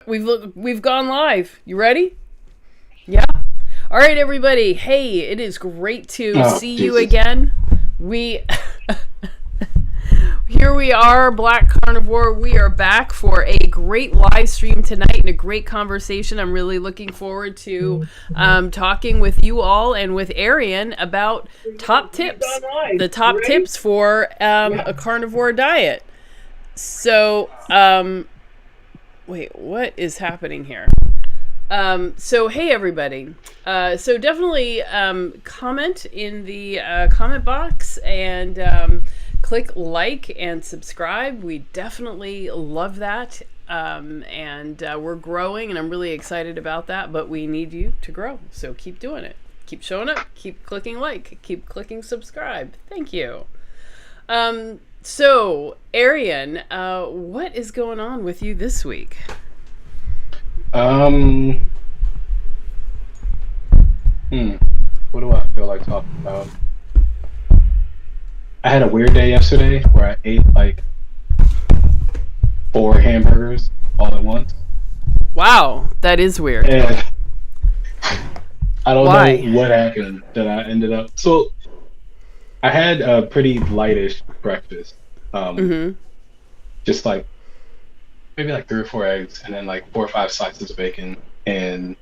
We've gone live. You ready? Yeah. All right, everybody. Hey, it is great to see you again. We Here we are, Black Carnivore. We are back for a great live stream tonight and a great conversation. I'm really looking forward to talking with you all and with Arian about top tips, the top tips for a carnivore diet. So, wait, what is happening here? So hey everybody. So definitely comment in the comment box and click like and subscribe. We definitely love that. And we're growing and I'm really excited about that, but we need you to grow. So keep doing it. Keep showing up. Keep clicking like. Keep clicking subscribe. Thank you. So Arian, what is going on with you this week? What do I feel like talking about? I had a weird day yesterday where I ate like 4 hamburgers all at once. Wow, that is weird. And I don't know what happened that I ended up. So I had a pretty lightish breakfast. Just like maybe like 3 or 4 eggs and then like 4 or 5 slices of bacon. And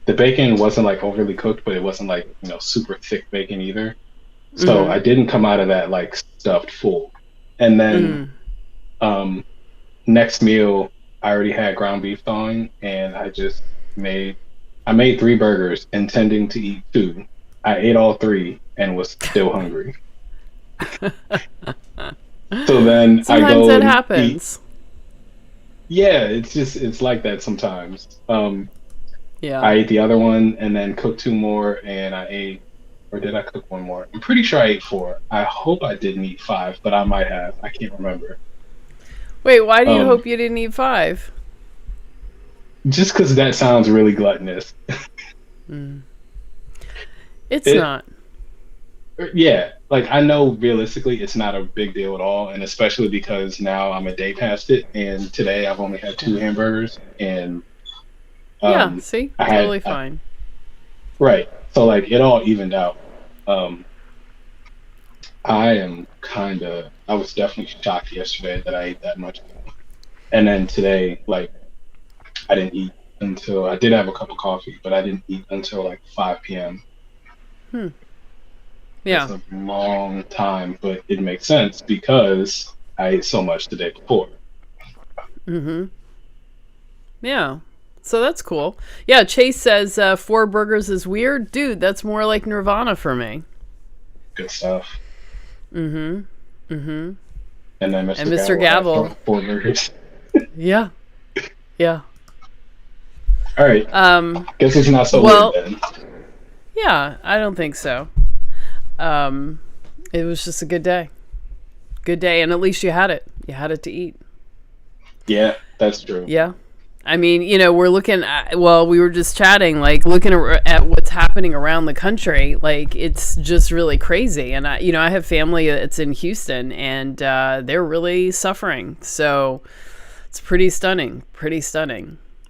the bacon wasn't like overly cooked, but it wasn't like, super thick bacon either. So I didn't come out of that like stuffed full. And then next meal, I already had ground beef thawing and I made 3 burgers intending to eat 2. I ate all 3 and was still hungry. So then sometimes I go that happens. Yeah, it's like that sometimes. Yeah. I ate the other one and then cooked 2 more and or did I cook 1 more? I'm pretty sure I ate 4. I hope I didn't eat 5, but I might have. I can't remember. Wait, why do you hope you didn't eat 5? Just because that sounds really gluttonous. It's not. Yeah, like I know realistically it's not a big deal at all, and especially because now I'm a day past it, and today I've only had 2 hamburgers, and see, totally fine. Right, so like it all evened out. I was definitely shocked yesterday that I ate that much, and then today, like I didn't eat until I did have a cup of coffee, but I didn't eat until like 5 p.m. Yeah. It's a long time, but it makes sense because I ate so much the day before. Yeah. So that's cool. Yeah, Chase says 4 burgers is weird. Dude, that's more like Nirvana for me. Good stuff. And then Mr. Gavel. 4 burgers. Yeah. Yeah. All right. Guess it's not so weird then. Yeah, I don't think so. It was just a good day. Good day, and at least you had it. You had it to eat. Yeah, that's true. Yeah. I mean, we're looking at, we were just chatting, like looking at what's happening around the country. Like, it's just really crazy. And I have family that's in Houston and, they're really suffering. So it's pretty stunning.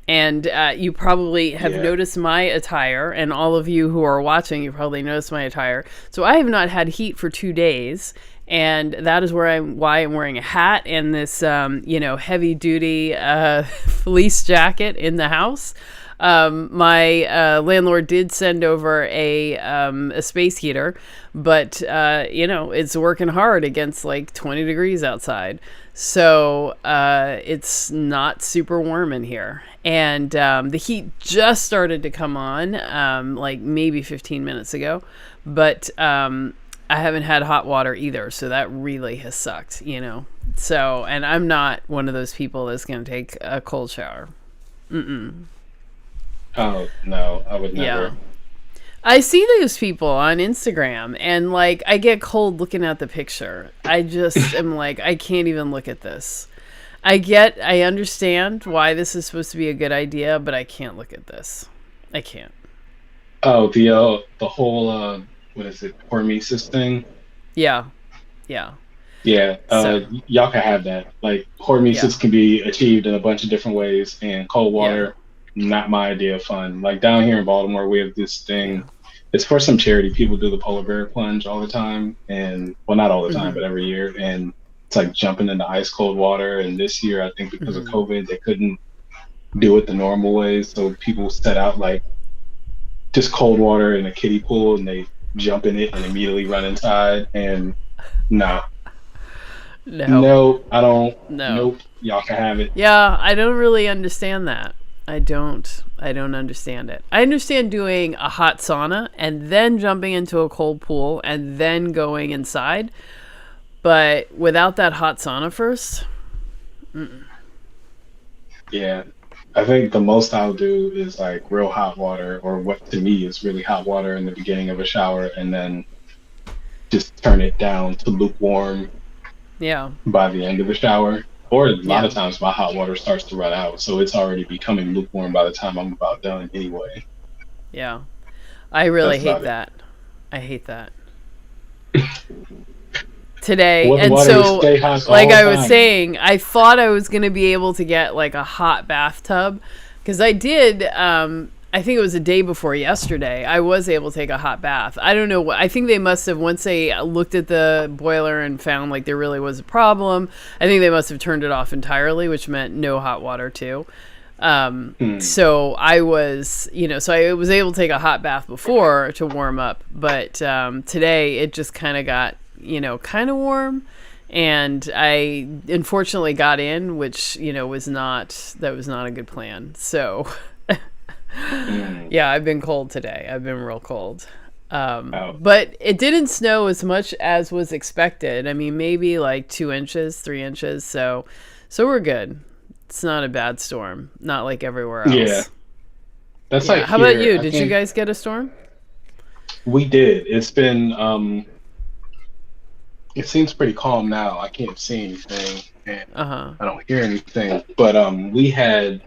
And, you probably have noticed my attire, and all of you who are watching, you probably noticed my attire. So I have not had heat for 2 days. And that is why I'm wearing a hat and this, heavy duty fleece jacket in the house. My landlord did send over a space heater, but it's working hard against like 20 degrees outside. So it's not super warm in here. And the heat just started to come on like maybe 15 minutes ago, but I haven't had hot water either, so that really has sucked, So, and I'm not one of those people that's going to take a cold shower. Oh, no, I would never. Yeah. I see those people on Instagram, and, like, I get cold looking at the picture. I just am like, I can't even look at this. I understand why this is supposed to be a good idea, but I can't look at this. I can't. Oh, the whole... what is it, hormesis thing? Yeah. Yeah, So, y'all can have that. Like yeah. hormesis can be achieved in a bunch of different ways, and cold Yeah. water, not my idea of fun. Like down here in Baltimore, we have this thing. Yeah. It's for some charity. People do the polar bear plunge all the time, and well, not all the time, Mhm. but every year. And it's like jumping into ice cold water. And this year, I think because of Mhm. COVID, they couldn't do it the normal way, so people set out like just cold water in a kiddie pool, and they jump in it and immediately run inside. And no, No. no, I don't. No. Nope. Y'all can have it. Yeah, I don't really understand that. I don't understand it. I understand doing a hot sauna and then jumping into a cold pool and then going inside, but without that hot sauna first. Yeah. I think the most I'll do is like real hot water, or what to me is really hot water in the beginning of a shower, and then just turn it down to lukewarm Yeah. by the end of the shower. Or a lot Yeah. of times my hot water starts to run out, so it's already becoming lukewarm by the time I'm about done anyway. Yeah. I really That's hate about it. that. I hate that. Today. Well, the And water will so, stay hot like all the I was time. saying, I thought I was going to be able to get like a hot bathtub because I did. I think it was a day before yesterday. I was able to take a hot bath. I don't know what. I think they must have, once they looked at the boiler and found like there really was a problem, I think they must have turned it off entirely, which meant no hot water too. Hmm. So I was, so I was able to take a hot bath before to warm up, but today it just kind of got, kind of warm, and I unfortunately got in, which was not a good plan. So Hmm. yeah, I've been cold today. I've been real cold. Oh, But it didn't snow as much as was expected. I mean, maybe like 2 inches, 3 inches. So we're good. It's not a bad storm. Not like everywhere yeah. else. That's Yeah. like How about here. you? I Did you think guys get a storm? we did. It's been it seems pretty calm now. I can't see anything and Uh huh. I don't hear anything. But we had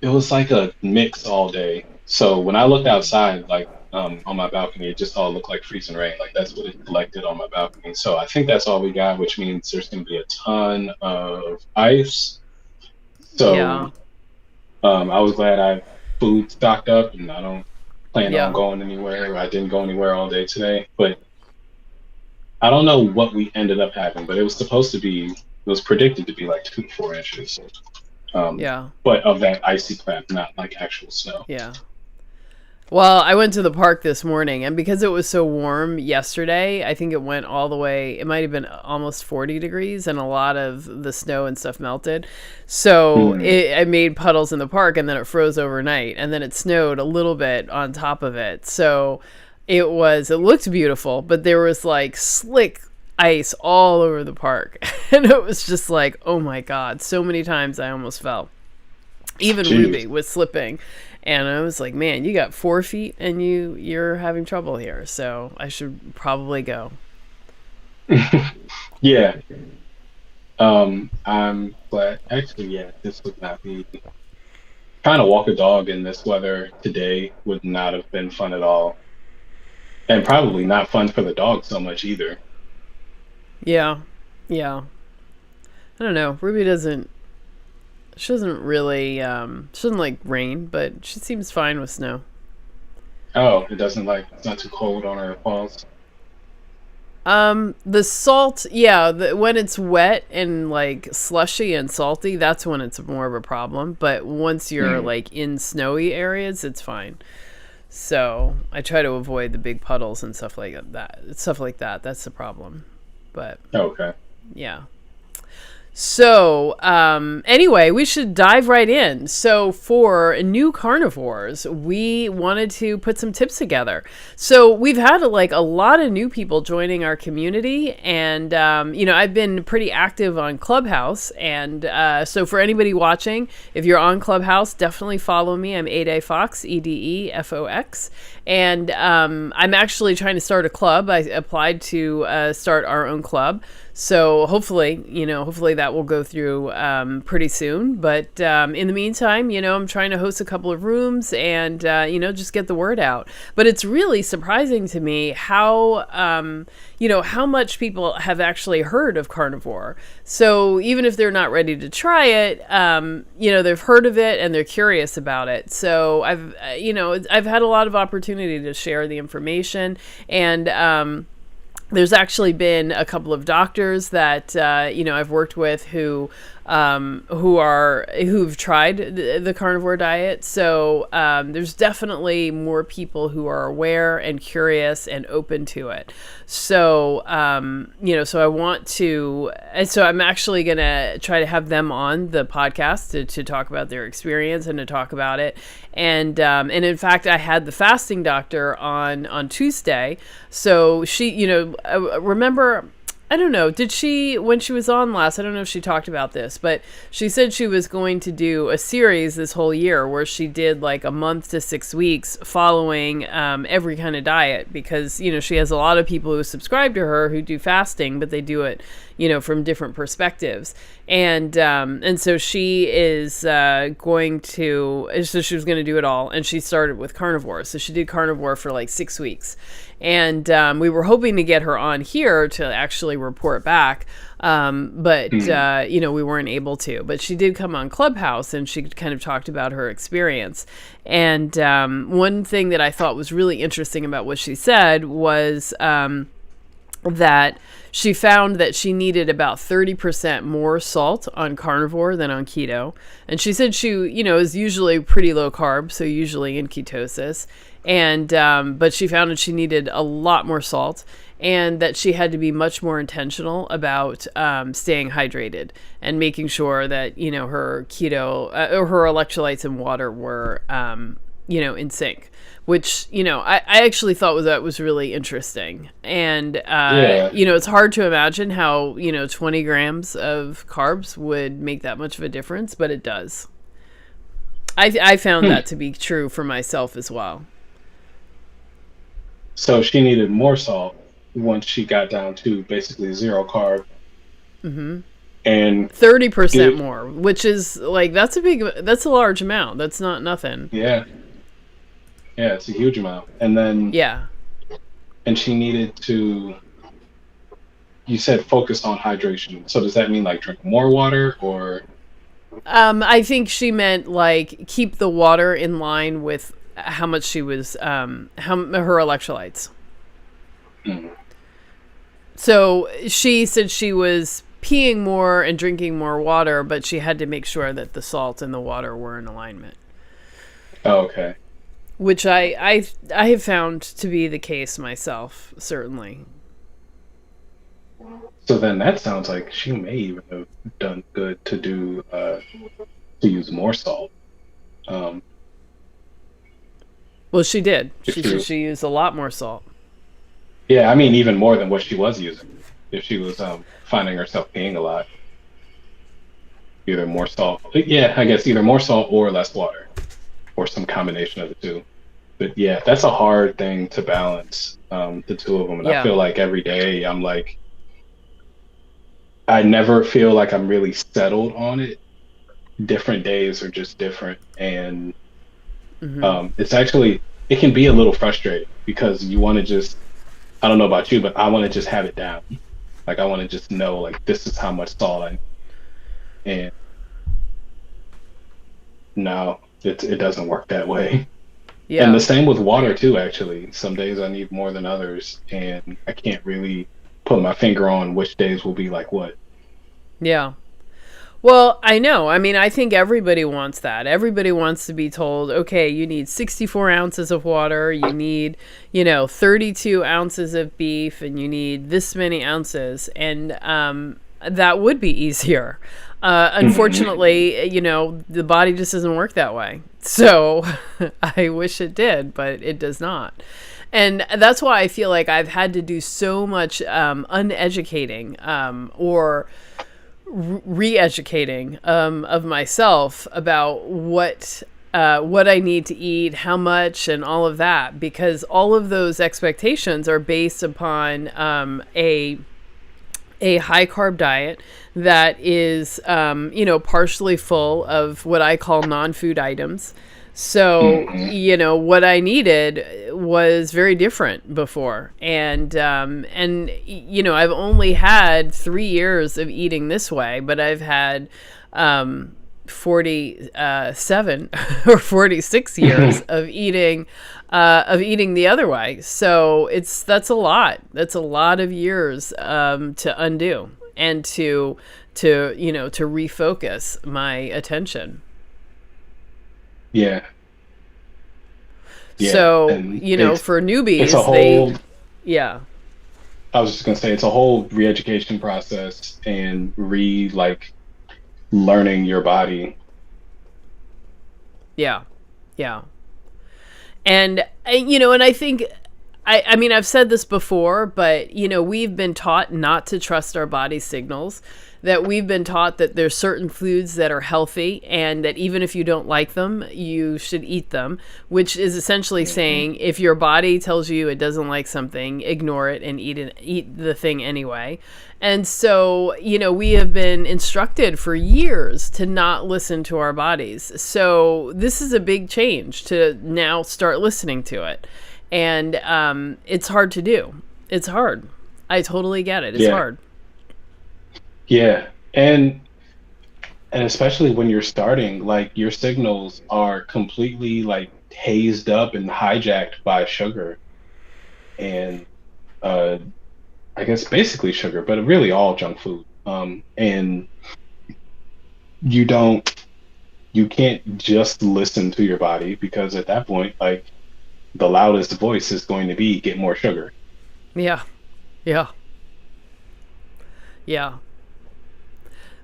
it was like a mix all day. So when I looked outside, like on my balcony, it just all looked like freezing rain. Like that's what it collected on my balcony. So I think that's all we got, which means there's going to be a ton of ice. So Yeah. I was glad I have food stocked up, and I don't plan on Yeah. going anywhere. I didn't go anywhere all day today, but I don't know what we ended up having. But it was supposed to be, it was predicted to be like 2 to 4 inches. Um, Yeah. but of that icy crap, not like actual snow. Yeah. Well, I went to the park this morning, and because it was so warm yesterday, I think it went all the way, it might have been almost 40 degrees, and a lot of the snow and stuff melted. So Hmm. I made puddles in the park, and then it froze overnight, and then it snowed a little bit on top of it. So it looked beautiful, but there was like slick ice all over the park. And it was just like, oh my God, so many times I almost fell. Even Jeez. Ruby was slipping, and I was like, man, you got 4 feet and you're having trouble here, so I should probably go. Yeah. I'm glad. Actually, yeah, this would not be trying to walk a dog in this weather today would not have been fun at all, and probably not fun for the dog so much either. Yeah. Yeah. I don't know, Ruby doesn't she doesn't really she doesn't like rain, but she seems fine with snow. Oh, it doesn't like it's not too cold on her paws. The salt, yeah, when it's wet and like slushy and salty, that's when it's more of a problem, but once you're Hmm. like in snowy areas, it's fine. So I try to avoid the big puddles and stuff like that. Stuff like that. That's the problem. But Okay. yeah. So, anyway, we should dive right in. So, for new carnivores, we wanted to put some tips together. So, we've had like a lot of new people joining our community, and I've been pretty active on Clubhouse. And so, for anybody watching, if you're on Clubhouse, definitely follow me. I'm Ede Fox, EDEFOX, and I'm actually trying to start a club. I applied to start our own club. So hopefully, hopefully that will go through pretty soon. But in the meantime, I'm trying to host a couple of rooms and, just get the word out. But it's really surprising to me how, how much people have actually heard of Carnivore. So even if they're not ready to try it, they've heard of it and they're curious about it. So I've had a lot of opportunity to share the information, and there's actually been a couple of doctors that I've worked with who've tried the carnivore diet. So there's definitely more people who are aware and curious and open to it. So so I want to, and so I'm actually gonna try to have them on the podcast to talk about their experience and to talk about it. And in fact, I had the fasting doctor on Tuesday. So she, remember, I don't know, did she, when she was on last, I don't know if she talked about this, but she said she was going to do a series this whole year where she did like a month to 6 weeks following every kind of diet, because, she has a lot of people who subscribe to her who do fasting, but they do it, from different perspectives. And so she is going to, so she was going to do it all. And she started with carnivore. So she did carnivore for like 6 weeks. And we were hoping to get her on here to actually report back. But we weren't able to. But she did come on Clubhouse and she kind of talked about her experience. And one thing that I thought was really interesting about what she said was that she found that she needed about 30% more salt on carnivore than on keto. And she said she, is usually pretty low carb, so usually in ketosis. And but she found that she needed a lot more salt, and that she had to be much more intentional about staying hydrated and making sure that, her keto or her electrolytes and water were, in sync. Which, I actually thought that was really interesting. And, it's hard to imagine how, 20 grams of carbs would make that much of a difference, but it does. I found that to be true for myself as well. So she needed more salt once she got down to basically zero carb. Mm-hmm. And 30% more, which is like, that's a large amount. That's not nothing. Yeah. Yeah, it's a huge amount. And then and she needed to, you said focus on hydration. So does that mean like drink more water, or? I think she meant like keep the water in line with how much she was, her electrolytes. Mm. So she said she was peeing more and drinking more water, but she had to make sure that the salt and the water were in alignment. Oh, okay. Which I have found to be the case myself, certainly. So then that sounds like she may even have done good to do to use more salt. Well, she did. She used a lot more salt. Yeah, I mean even more than what she was using. If she was finding herself peeing a lot, either more salt. Yeah, I guess either more salt or less water, or some combination of the two. But yeah, that's a hard thing to balance, the two of them. And I feel like every day I'm like, I never feel like I'm really settled on it. Different days are just different. And it's actually, it can be a little frustrating because you want to just, I don't know about you, but I want to just have it down. Like I want to just know like, this is how much salt I need. And no, it doesn't work that way. Yeah. And the same with water too, actually. Some days I need more than others, and I can't really put my finger on which days will be like what. Yeah. Well, I know. I mean, I think everybody wants that. Everybody wants to be told, okay, you need 64 ounces of water, you need, 32 ounces of beef, and you need this many ounces. And that would be easier. Unfortunately, the body just doesn't work that way. So I wish it did, but it does not. And that's why I feel like I've had to do so much uneducating or re-educating of myself about what I need to eat, how much, and all of that, because all of those expectations are based upon a high carb diet that is, partially full of what I call non food items. So, Hmm. what I needed was very different before. And I've only had 3 years of eating this way, but I've had, 47 or 46 years of eating the other way. So that's a lot. That's a lot of years to undo and to refocus my attention. Yeah, yeah, So, and for it's a newbies, whole. yeah, I was just gonna say it's a whole re-education process and like learning your body. yeah, yeah. And I think, I mean, I've said this before, but we've been taught not to trust our body signals. That we've been taught that there's certain foods that are healthy, and that even if you don't like them, you should eat them. Which is essentially Hmm. saying, if your body tells you it doesn't like something, ignore it and eat the thing anyway. And so, we have been instructed for years to not listen to our bodies. So this is a big change to now start listening to it. And it's hard to do. It's hard. I totally get it. It's Yeah, hard. yeah, and especially when you're starting, like your signals are completely like hazed up and hijacked by sugar and uh, I guess basically sugar, but really all junk food. And you don't, you can't just listen to your body because at that point, like the loudest voice is going to be get more sugar. Yeah. Yeah. Yeah.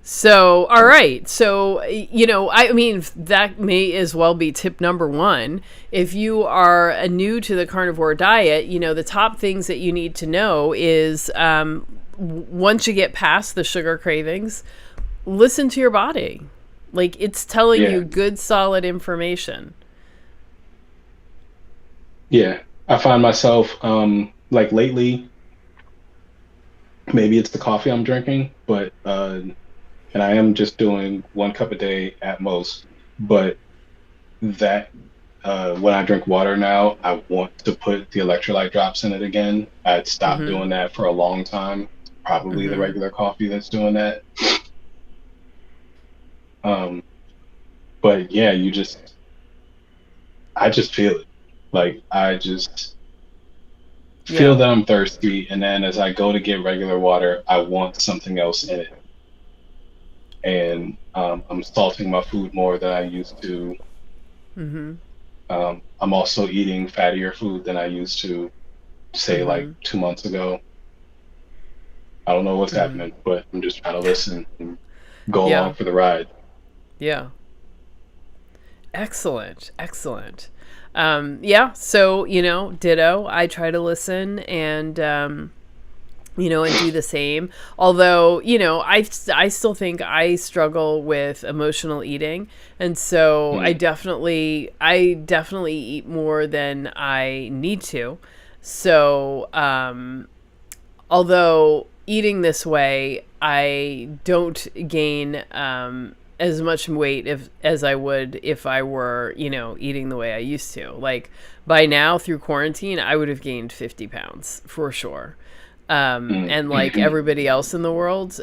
So, all right. So, I mean, that may as well be tip number one. If you are new to the carnivore diet, the top things that you need to know is, once you get past the sugar cravings, listen to your body. Like, it's telling you Yeah, good, solid information. yeah. I find myself like lately, maybe it's the coffee I'm drinking, but and I am just doing 1 cup a day at most. But that when I drink water now, I want to put the electrolyte drops in it again. I'd stopped Mm-hmm. doing that for a long time. Probably the Mm-hmm. regular coffee that's doing that. Um, but yeah, I just feel it. Like I just feel Yeah. that I'm thirsty, and then as I go to get regular water, I want something else in it. And I'm salting my food more than I used to. Mm-hmm. I'm also eating fattier food than I used to, say, like Mm-hmm. 2 months ago. I don't know what's Mm-hmm. happening, but I'm just trying to listen and go along Yeah. for the ride. Yeah. Excellent. Excellent. Yeah. So, ditto. I try to listen and do the same. Although, I still think I struggle with emotional eating. And so Mm, I definitely eat more than I need to. So, although eating this way, I don't gain as much weight as I would if I were, eating the way I used to. Like by now through quarantine, I would have gained 50 pounds for sure. mm, And like mhm. everybody else in the world,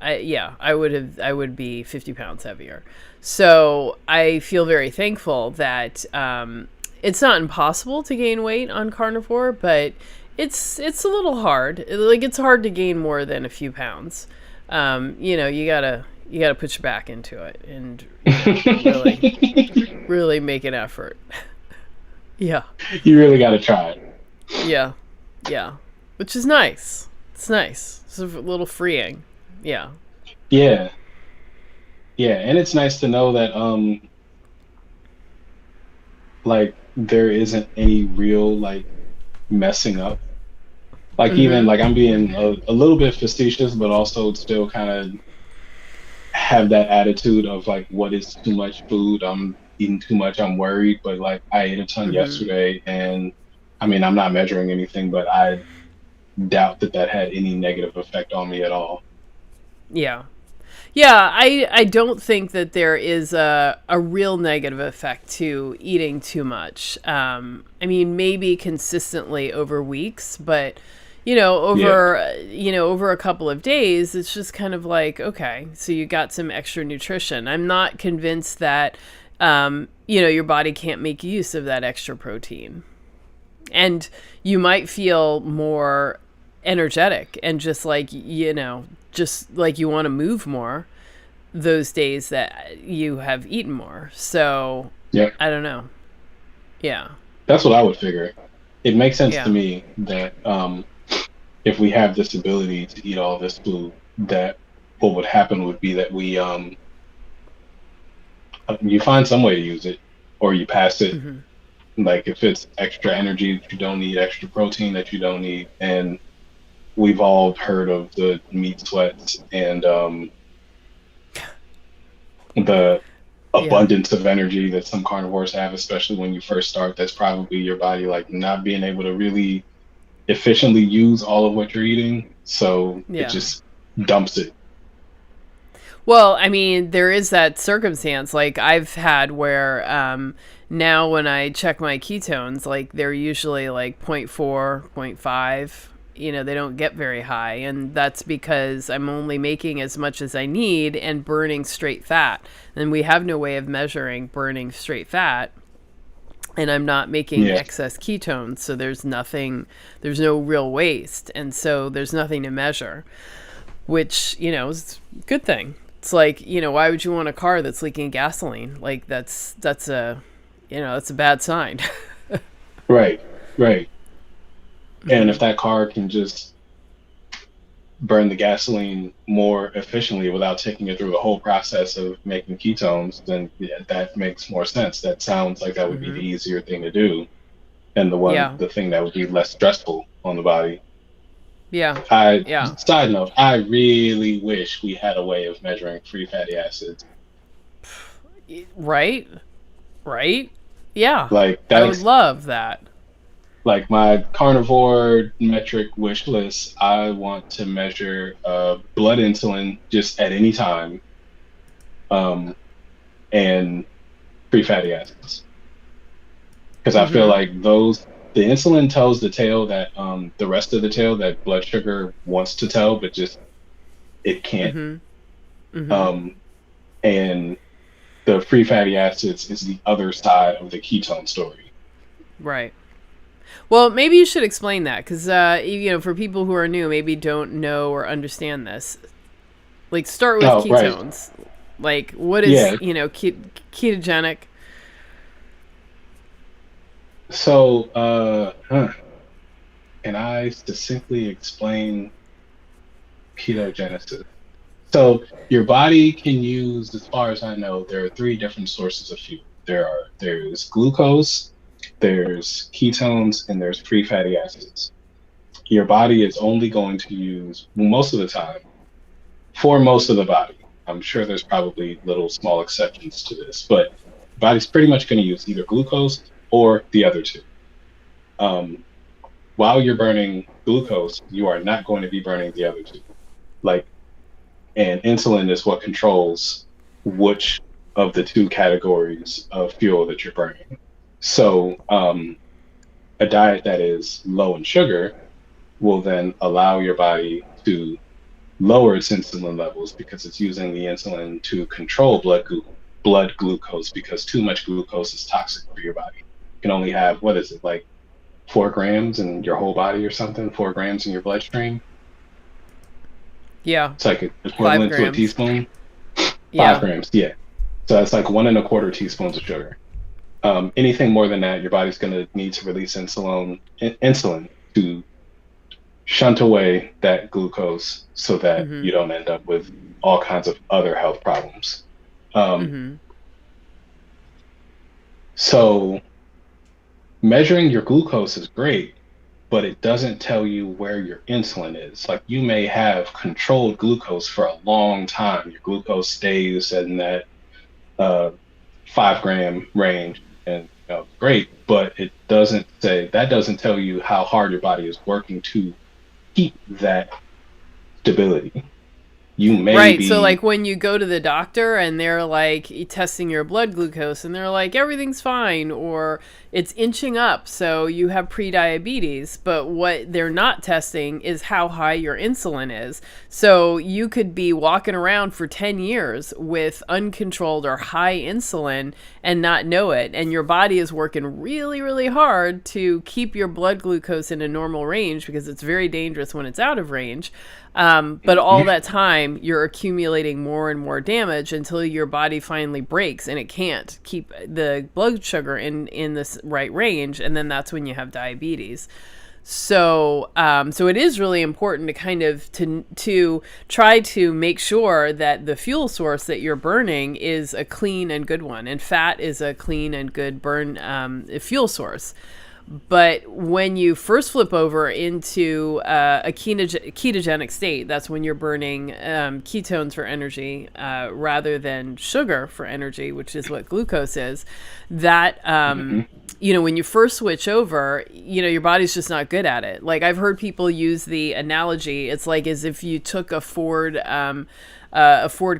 I would be 50 pounds heavier. So I feel very thankful that it's not impossible to gain weight on carnivore, but it's a little hard. Like it's hard to gain more than a few pounds. You gotta put your back into it and really make an effort. Yeah, You really got to try it. yeah, yeah. Which is nice. It's nice. It's a little freeing. Yeah. Yeah, yeah, and it's nice to know that like there isn't any real like messing up. Like even Mm-hmm. like I'm being a little bit facetious, but also still kind of have that attitude of like what is too much food, I'm eating too much, I'm worried. But like I ate a ton Mm-hmm. yesterday, and I mean I'm not measuring anything, but I doubt that that had any negative effect on me at all. Yeah. Yeah, I don't think that there is a real negative effect to eating too much. I mean, maybe consistently over weeks, but Yeah, over a couple of days, it's just kind of like, okay, so you got some extra nutrition. I'm not convinced that your body can't make use of that extra protein, and you might feel more energetic and just like you want to move more those days that you have eaten more. So yeah, I don't know. Yeah. that's what I would figure. It makes sense to Yeah. me that if we have this ability to eat all this food, that what would happen would be that we you find some way to use it, or you pass it. Hmm. Like if it's extra energy that you don't need, extra protein that you don't need, and we've all heard of the meat sweats and the Yeah. abundance of energy that some carnivores have, especially when you first start. That's probably your body like not being able to really efficiently use all of what you're eating, so it Yeah. just dumps it. Well, I mean, there is that circumstance like I've had where now when I check my ketones, like they're usually like zero point 0.4, zero point 0.5. They don't get very high. And that's because I'm only making as much as I need and burning straight fat. And we have no way of measuring burning straight fat. And I'm not making Yeah, excess ketones. So there's no real waste. And so there's nothing to measure, which, is a good thing. It's like, why would you want a car that's leaking gasoline? Like that's a bad sign. right, right. And if Hmm. that car can just burn the gasoline more efficiently without taking it through the whole process of making ketones, then yeah, that makes more sense. That sounds like that would be the Hmm. easier thing to do, and Yeah. the thing that would be less stressful on the body. Yeah. I Yeah. Side note, I really wish we had a way of measuring free fatty acids. Right. Right. Yeah. Like I would that's love that. like my carnivore metric wish list. I want to measure blood insulin just at any time, um, and free fatty acids, because I feel Hmm. like the insulin tells the tail that the rest of the tail that blood sugar wants to tell, but just it can't. Hmm. Hmm. Um, and the free fatty acids is the other side of the ketone story. Right. Well, maybe you should explain that because, for people who are new, maybe don't know or understand this. Like, start with Oh, right. ketones. Like, what is, Yeah. ketogenic? So, can I succinctly explain ketogenesis? So, your body can use, as far as I know, there are three different sources of fuel. There's glucose, there's ketones, and there's free fatty acids. Your body is only going to use most of the time for most of the body. I'm sure there's probably little small exceptions to this, but the body's pretty much going to use either glucose or the other two. Um, while you're burning glucose, you are not going to be burning the other two. Like, and insulin is what controls which of the two categories of fuel that you're burning. So, a diet that is low in sugar will then allow your body to lower its insulin levels because it's using the insulin to control blood glucose, because too much glucose is toxic for your body. You can only have, what is it, like 4 grams in your whole body or something, 4 grams in your bloodstream. Yeah. It's like Five equivalent to a grams. teaspoon. Five Yeah. grams, yeah. So that's like 1.25 teaspoons of sugar. Anything more than that, your body's going to need to release insulin to shunt away that glucose so that Hmm. you don't end up with all kinds of other health problems. Um, Hmm. so measuring your glucose is great, but it doesn't tell you where your insulin is. Like you may have controlled glucose for a long time. Your glucose stays in that uh, 5 gram range, and great, but it doesn't say that doesn't tell you how hard your body is working to keep that stability. You may Right. So, be like, when you go to the doctor and they're like testing your blood glucose and they're like, everything's fine or it's inching up. So you have prediabetes. But what they're not testing is how high your insulin is. So you could be walking around for 10 years with uncontrolled or high insulin and not know it. And your body is working really, really hard to keep your blood glucose in a normal range because it's very dangerous when it's out of range. But all that time, you're accumulating more and more damage until your body finally breaks and it can't keep the blood sugar in this right range, and then that's when you have diabetes. So, so it is really important to kind of to try to make sure that the fuel source that you're burning is a clean and good one, and fat is a clean and good burn fuel source. But when you first flip over into a ketogenic state, that's when you're burning ketones for energy rather than sugar for energy, which is what glucose is. That, when you first switch over, your body's just not good at it. Like, I've heard people use the analogy, it's like as if you took a Ford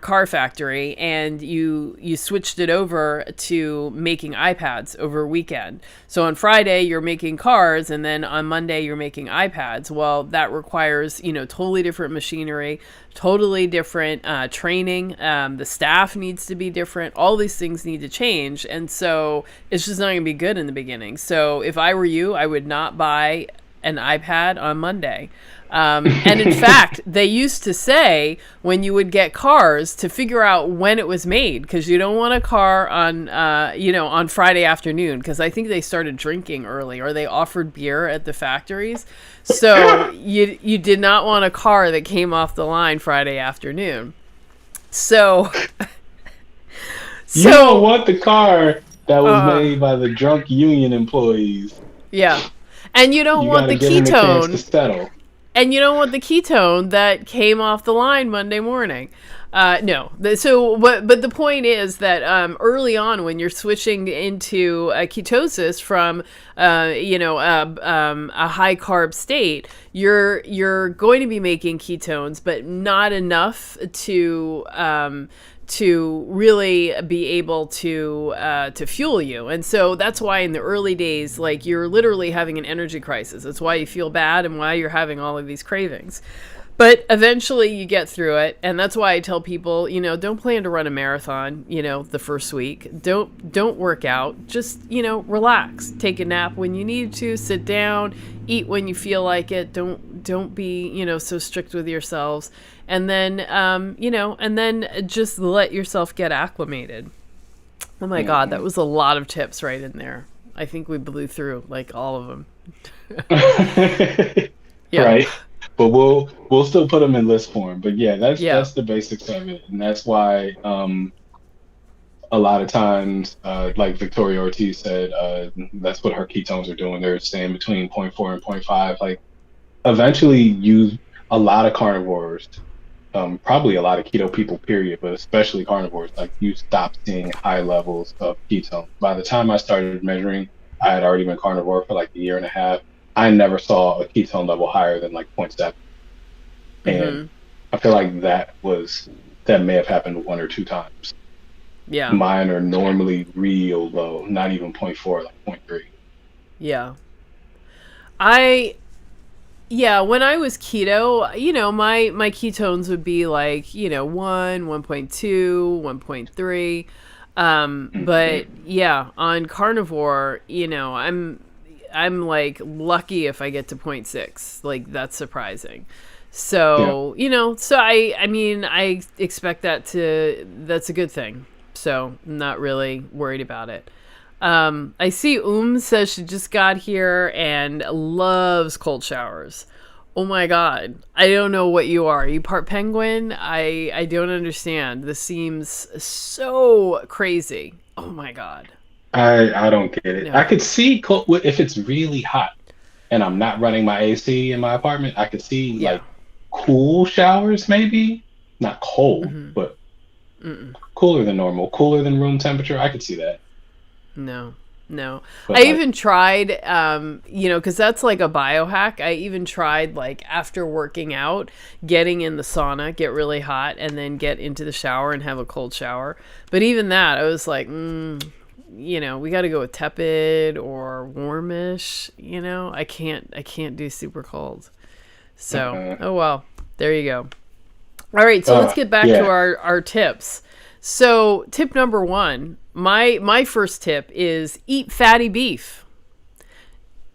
car factory and you switched it over to making iPads over a weekend. So on Friday you're making cars and then on Monday you're making iPads. Well, that requires, totally different machinery, totally different training. The staff needs to be different. All these things need to change. And so it's just not going to be good in the beginning. So if I were you, I would not buy an iPad on Monday. And in fact, they used to say when you would get cars to figure out when it was made, because you don't want a car on Friday afternoon, because I think they started drinking early or they offered beer at the factories. So you did not want a car that came off the line Friday afternoon. So you don't want the car that was made by the drunk union employees. Yeah. And you don't want the ketone. And you don't want the ketone that came off the line Monday morning. No. But the point is that early on, when you're switching into ketosis from a high carb state, you're going to be making ketones, but not enough to really be able to fuel you. And so that's why in the early days, like, you're literally having an energy crisis. That's why you feel bad and why you're having all of these cravings. But eventually you get through it. And that's why I tell people, don't plan to run a marathon, the first week. Don't work out. Just, relax. Take a nap when you need to. Sit down. Eat when you feel like it. Don't be, so strict with yourselves. And then, and then just let yourself get acclimated. Oh my God, that was a lot of tips right in there. I think we blew through like all of them. Yeah. Right. But we'll still put them in list form. But yeah, that's the basics of it, and that's why a lot of times, like Victoria Ortiz said, that's what her ketones are doing. They're staying between 0.4 and 0.5. Like, eventually, a lot of carnivores, probably a lot of keto people, period, but especially carnivores, like, you stop seeing high levels of ketones. By the time I started measuring, I had already been carnivore for like a year and a half. I never saw a ketone level higher than like 0.7. And I feel like that may have happened 1 or 2 times. Yeah. Mine are normally real low, not even 0.4, like 0.3. Yeah. When I was keto, my ketones would be like, 1, 1.2, 1.3. But yeah, on carnivore, I'm like lucky if I get to 0.6. Like, that's surprising. So, so I expect that's a good thing. So I'm not really worried about it. I see says she just got here and loves cold showers. Oh my God. I don't know what you are. Are you part penguin? I don't understand. This seems so crazy. Oh my God. I don't get it. No. I could see if it's really hot and I'm not running my AC in my apartment, I could see like cool showers, maybe not cold, but cooler than normal, cooler than room temperature. I could see that. No. No. I But like, even tried, because that's like a biohack. I even tried, like, after working out, getting in the sauna, get really hot, and then get into the shower and have a cold shower. But even that, I was like, we got to go with tepid or warmish. I can't do super cold. So, uh, oh well, there you go. All right, so let's get back to yeah, our tips. So, tip number one, my first tip is eat fatty beef.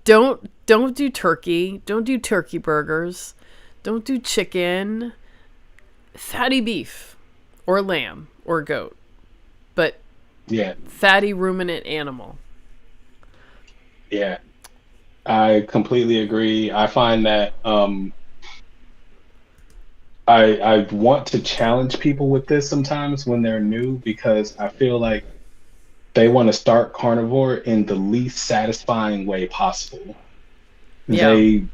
Don't do turkey. Don't do turkey burgers. Don't do chicken. Fatty beef or lamb or goat, but yeah, fatty ruminant animal. yeah. I completely agree. I find that I want to challenge people with this sometimes when they're new because I feel like they want to start carnivore in the least satisfying way possible. Yeah, They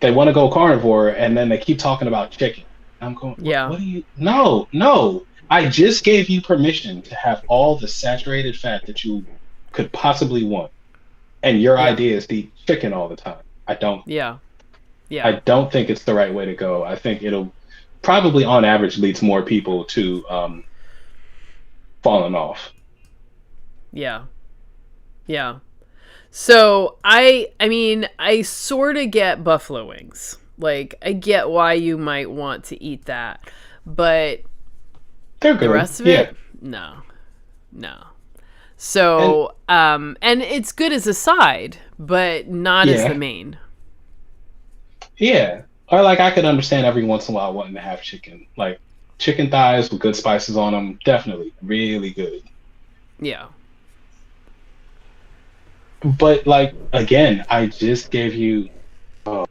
they want to go carnivore and then they keep talking about chicken. I'm going, yeah, what do you? No, no. I just gave you permission to have all the saturated fat that you could possibly want, and your yeah, idea is to eat chicken all the time. I don't. yeah, I yeah, don't think it's the right way to go. I think it'll probably, on average, leads more people to falling off. yeah, yeah. So I mean, I sort of get buffalo wings. Like, I get why you might want to eat that, but They're the good. rest of Yeah, it, no, no. and So, and it's good as a side, but not as the yeah, main. yeah. Or like I could understand every once in a while wanting to have chicken, like chicken thighs with good spices on them. Definitely, really good. Yeah. But like again, I just gave you. Oh,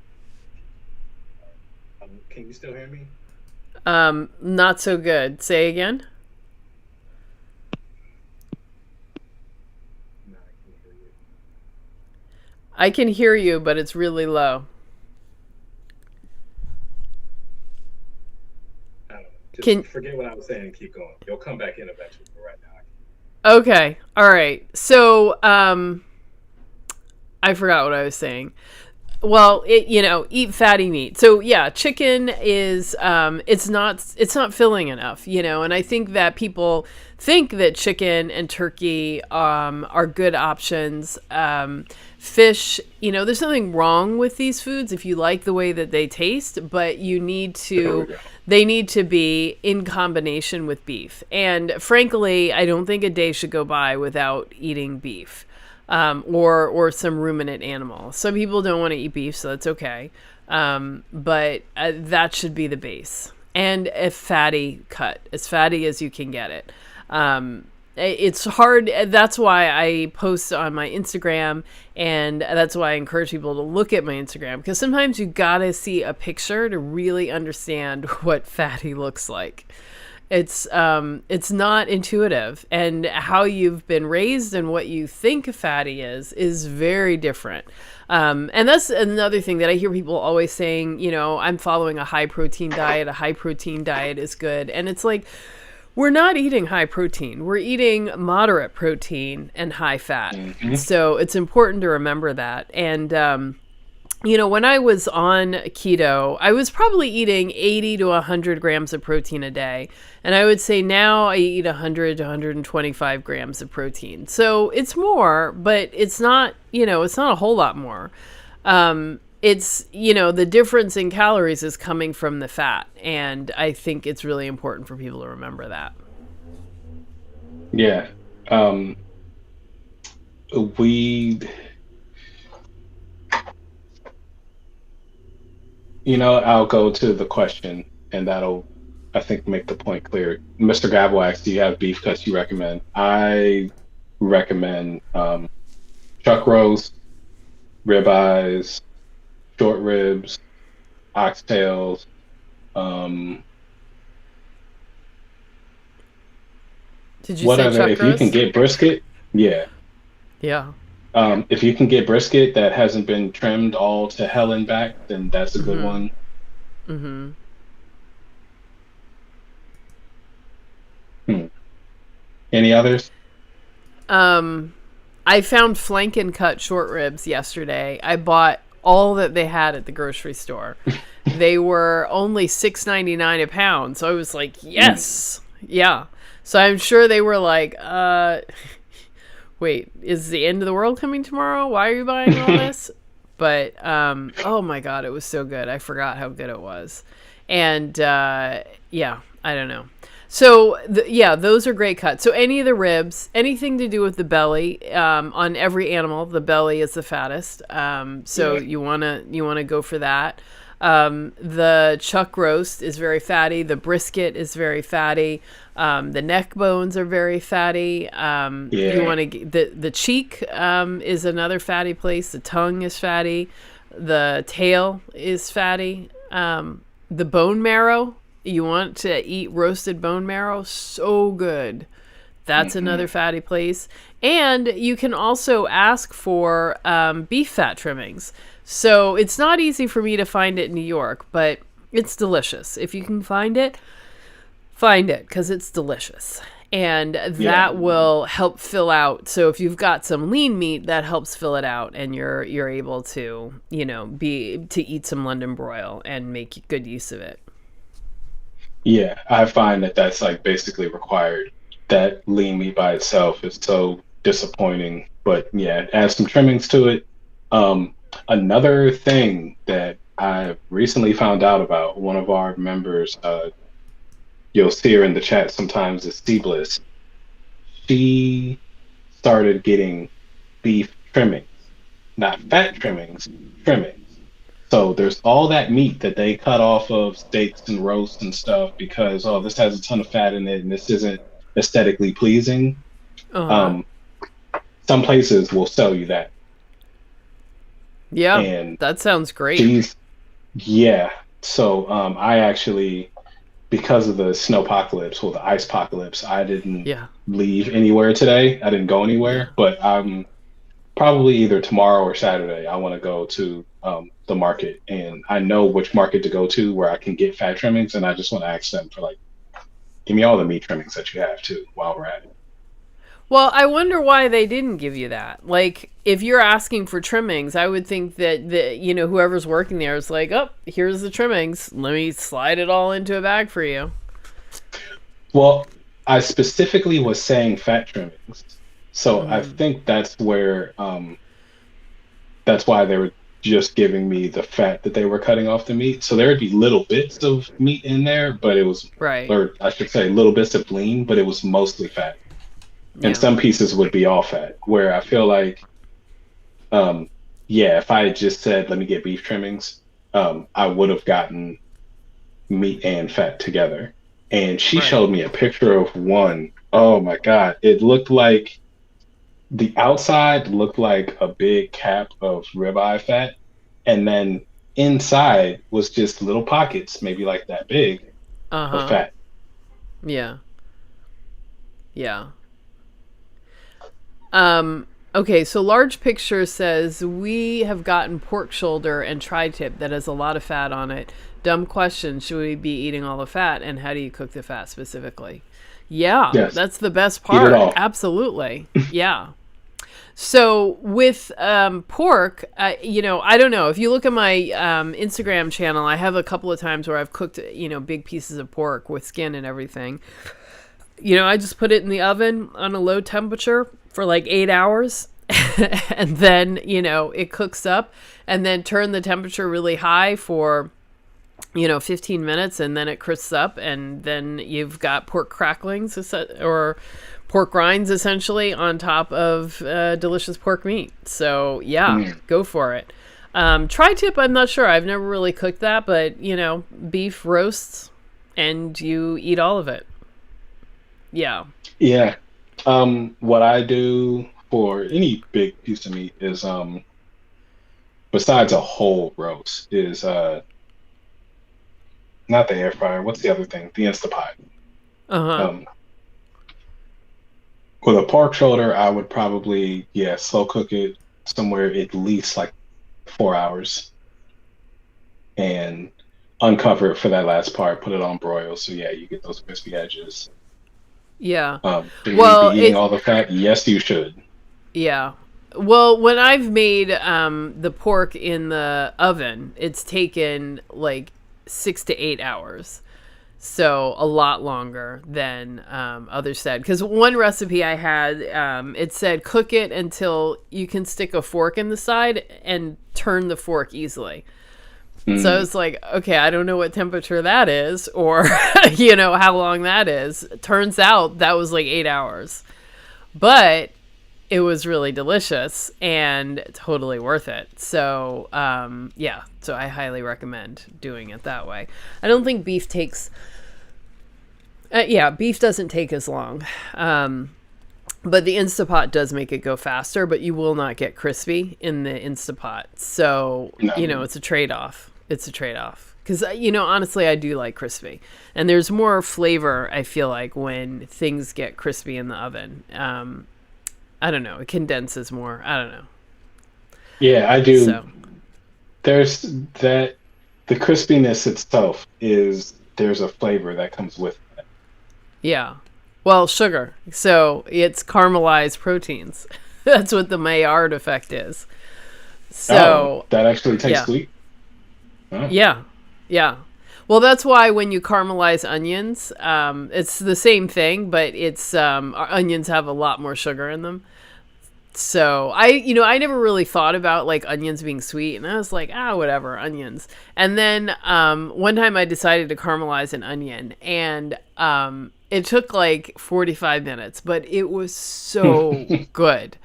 can you still hear me? Not so good. Say again. No, I can't hear you. I can hear you, but it's really low. I don't know. Just Can forget what I was saying and keep going. You'll come back in eventually, but right now. Okay. All right. So, I forgot what I was saying. Well, eat fatty meat. So yeah, chicken is it's not filling enough, and I think that people think that chicken and turkey are good options. Fish, there's nothing wrong with these foods if you like the way that they taste, but There we go. they need to be in combination with beef. And frankly, I don't think a day should go by without eating beef, or some ruminant animal. Some people don't want to eat beef, so that's okay. But that should be the base, and a fatty cut, as fatty as you can get it. It's hard. That's why I post on my Instagram, and that's why I encourage people to look at my Instagram, because sometimes you gotta see a picture to really understand what fatty looks like. It's not intuitive, and how you've been raised and what you think fatty is very different. And that's another thing that I hear people always saying, I'm following a high protein diet. A high protein diet is good. And it's like, we're not eating high protein. We're eating moderate protein and high fat. Hmm. So it's important to remember that. And, when I was on keto, I was probably eating 80 to 100 grams of protein a day. And I would say now I eat 100 to 125 grams of protein. So it's more, but it's not a whole lot more. The difference in calories is coming from the fat. And I think it's really important for people to remember that. Yeah. Um, we, I'll go to the question, and that'll, I think, make the point clear. Mr. Gabble asks, do you have beef cuts you recommend? I recommend chuck roast, ribeyes, short ribs, oxtails. Um, Did you what say other? chuck If you can roast? get brisket, yeah. Yeah. If you can get brisket that hasn't been trimmed all to hell and back, then that's a good Mm-hmm. one. Mm-hmm. Hmm. Any others? Um, I found flanken-cut short ribs yesterday. I bought all that they had at the grocery store. They were only $6.99 a pound, so I was like, yes, yeah. So I'm sure they were like, wait, is the end of the world coming tomorrow? Why are you buying all this? But oh my god, it was so good. I forgot how good it was. And yeah, I don't know. So yeah, those are great cuts. So any of the ribs, anything to do with the belly, on every animal, the belly is the fattest. So Yeah. you wanna go for that. The chuck roast is very fatty. The brisket is very fatty. The neck bones are very fatty. You Yeah. want to the cheek is another fatty place. The tongue is fatty. The tail is fatty. The bone marrow. You want to eat roasted bone marrow? So good. That's another fatty place. And you can also ask for beef fat trimmings. So it's not easy for me to find it in New York, but it's delicious. If you can find it because it's delicious. And Yeah. that will help fill out. So if you've got some lean meat, that helps fill it out, and you're able to, to eat some London broil and make good use of it. Yeah. I find that that's like basically required. That lean meat by itself is so disappointing. But yeah, add some trimmings to it. Um, Another thing that I recently found out about, one of our members, you'll see her in the chat sometimes, is Bliss. She started getting beef trimmings, not fat trimmings, trimmings. So there's all that meat that they cut off of steaks and roasts and stuff because, oh, this has a ton of fat in it and this isn't aesthetically pleasing. Uh-huh. Um, some places will sell you that. Yeah, And that sounds great. she's, yeah. So I actually, because of the snowpocalypse or the ice apocalypse, I didn't Yeah. leave anywhere today. I didn't go Yeah. anywhere, but I'm probably either tomorrow or Saturday. I want to go to the market, and I know which market to go to where I can get fat trimmings, and I just want to ask them for like, give me all the meat trimmings that you have too while we're at it. Well, I wonder why they didn't give you that. Like, if you're asking for trimmings, I would think that whoever's working there is like, "Oh, here's the trimmings. Let me slide it all into a bag for you." Well, I specifically was saying fat trimmings, so I Mm. think that's why they were just giving me the fat that they were cutting off the meat. So there would be little bits of meat in there, but it was, Right. or I should say, little bits of lean, but it was mostly fat. And Yeah. some pieces would be all fat. Where I feel like, um, yeah, if I had just said, "Let me get beef trimmings," I would have gotten meat and fat together. And she Right. showed me a picture of one. Oh my God! It looked like the outside looked like a big cap of ribeye fat, and then inside was just little pockets, maybe like that big, of Uh-huh. fat. Yeah. Yeah. Okay, so large picture says we have gotten pork shoulder and tri-tip that has a lot of fat on it. Dumb question, should we be eating all the fat, and how do you cook the fat specifically? Yeah, Yes, that's the best eat it part. all. Absolutely. Yeah. So with pork, I don't know. If you look at my Instagram channel, I have a couple of times where I've cooked, big pieces of pork with skin and everything. I just put it in the oven on a low temperature for like 8 hours. And then, it cooks up, and then turn the temperature really high for, 15 minutes, and then it crisps up. And then you've got pork cracklings or pork rinds essentially on top of delicious pork meat. So, yeah, Mm. go for it. Tri-tip, I'm not sure. I've never really cooked that, but, beef roasts and you eat all of it. Yeah. Yeah. What I do for any big piece of meat is, besides a whole roast, is not the air fryer. What's the other thing? The Instapot. Uh-huh. Um, with a pork shoulder, I would probably, yeah, slow cook it somewhere at least like 4 hours and uncover it for that last part, put it on broil. So yeah, you get those crispy edges. Yeah. Should we be Well, eating all the fat? Yes, you should. Yeah. Well, when I've made the pork in the oven, it's taken like 6 to 8 hours. So a lot longer than others said. Because one recipe I had, it said cook it until you can stick a fork in the side and turn the fork easily. So I Mm. was like, okay, I don't know what temperature that is or, how long that is. Turns out that was like 8 hours. But it was really delicious and totally worth it. So, yeah, so I highly recommend doing it that way. I don't think beef takes, beef doesn't take as long. But the Instapot does make it go faster, but you will not get crispy in the Instapot. So, No. it's a trade off. It's a trade off. Because, honestly, I do like crispy. And there's more flavor, I feel like, when things get crispy in the oven. I don't know. It condenses more. I don't know. Yeah, I do. So, There's that the crispiness itself is there's a flavor that comes with it. yeah. Well, sugar. So it's caramelized proteins. That's what the Maillard effect is. Oh, So, that actually tastes yeah. sweet. Oh. Yeah. Yeah. Well, that's why when you caramelize onions, it's the same thing, but it's onions have a lot more sugar in them. So I never really thought about like onions being sweet, and I was like, whatever, onions. And then one time I decided to caramelize an onion, and it took like 45 minutes, but it was so good.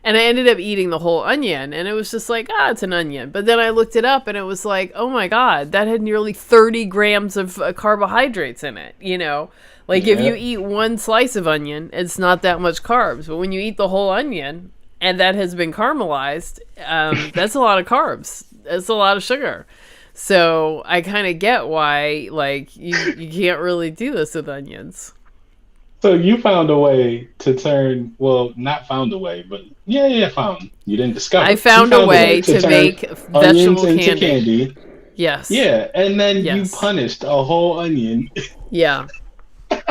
And I ended up eating the whole onion, and it was just like, it's an onion. But then I looked it up, and it was like, oh my God, that had nearly 30 grams of carbohydrates in it, Like if you Yeah. eat one slice of onion, it's not that much carbs. But when you eat the whole onion, and that has been caramelized, that's a lot of carbs. That's a lot of sugar. So I kind of get why, like, you can't really do this with onions. So you found a way to turn, well, not found a way, but yeah, found. You didn't I discover. You found a found a way way to to turn make onions vegetable into candy. candy. Yes. Yeah, and then you Yes. punished a whole onion. Yeah.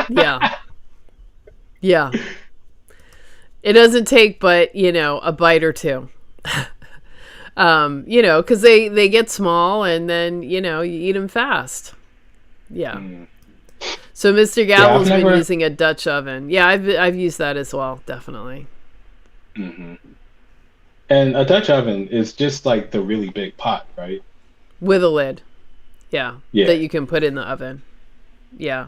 Yeah. Yeah. It doesn't take but, a bite or two. Because they get small and then, you eat them fast. Yeah. Mm. So Mr. Yeah, I've Gavel's been never. using a Dutch oven. Yeah, I've used that as well, definitely. Hmm. And a Dutch oven is just like the really big pot, right? With a lid. Yeah. Yeah. That you can put in the oven. Yeah.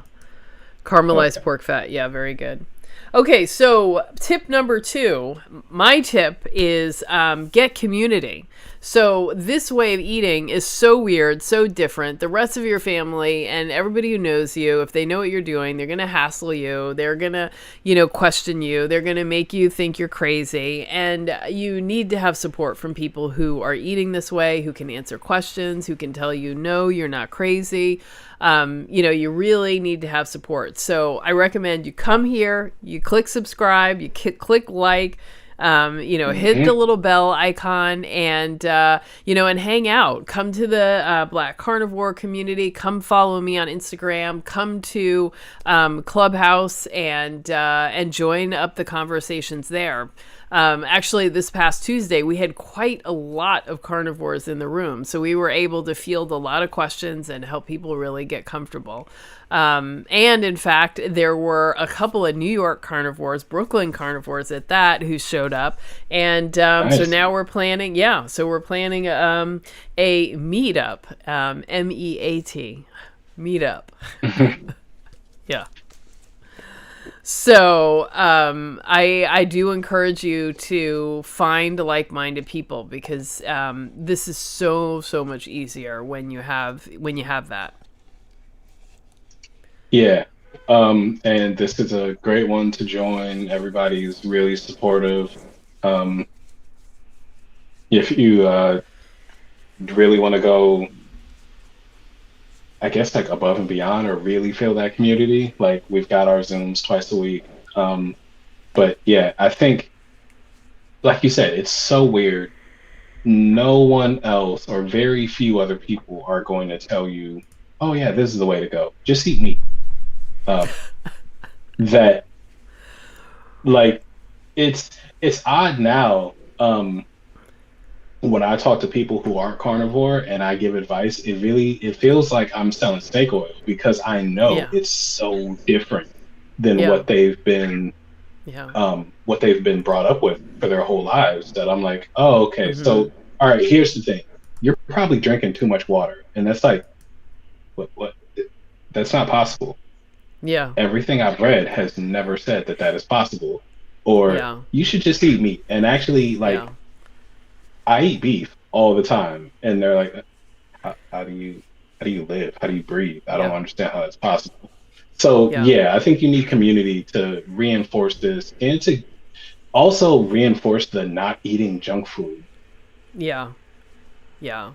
Caramelized Okay. pork fat. Yeah, very good. Okay, so tip number 2. My tip is get community. So this way of eating is so weird, so different. The rest of your family and everybody who knows you, if they know what you're doing, they're going to hassle you. They're going to, question you. They're going to make you think you're crazy. And you need to have support from people who are eating this way, who can answer questions, who can tell you, no, you're not crazy. You really need to have support. So I recommend you come here, you click subscribe, you click like, hit the Hmm. little bell icon and hang out. Come to the Black Carnivore community. Come follow me on Instagram. Come to Clubhouse and join up the conversations there. Actually, this past Tuesday, we had quite a lot of carnivores in the room. So we were able to field a lot of questions and help people really get comfortable. And in fact, there were a couple of New York carnivores, Brooklyn carnivores at that, who showed up. And so Nice. now we're planning, we're planning a meetup, MEAT, meetup. Yeah. So I do encourage you to find like-minded people because this is so much easier when you have that. Yeah. And this is a great one to join. Everybody's really supportive. Um, if you really want to go, I guess, like above and beyond or really feel that community, like we've got our Zooms twice a week. But yeah, I think, like you said, it's so weird. No one else or very few other people are going to tell you, oh, yeah, this is the way to go. Just eat meat. Um, that, like, it's it's odd now. When I talk to people who aren't carnivore and I give advice, it feels like I'm selling snake oil because I know Yeah. it's so different than Yeah. Yeah. what they've been brought up with for their whole lives, that I'm like, oh, okay. Mhm. So all right, here's the thing. You're probably drinking too much water. And that's like, what that's not possible. Yeah. Everything I've read has never said that that is possible. Or Yeah. you should just eat meat. And actually, Yeah. like, I eat beef all the time, and they're like, how do you live? How do you breathe? I don't Yeah. understand how that's possible. So Yeah. yeah, I think you need community to reinforce this, and to also reinforce the not eating junk food. Yeah. Yeah.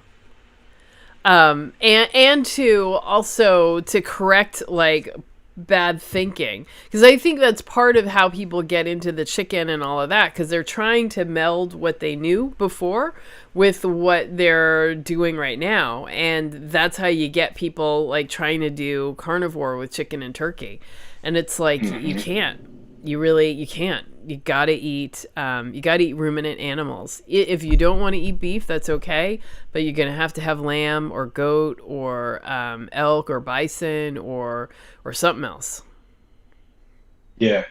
And to also to correct like bad thinking, because I think that's part of how people get into the chicken and all of that, because they're trying to meld what they knew before with what they're doing right now, and that's how you get people like trying to do carnivore with chicken and turkey, and it's like you Hmm. can't. You can't. You gotta eat ruminant animals. If you don't want to eat beef, that's okay, but you're gonna have to have lamb or goat or elk or bison or something else. Yeah,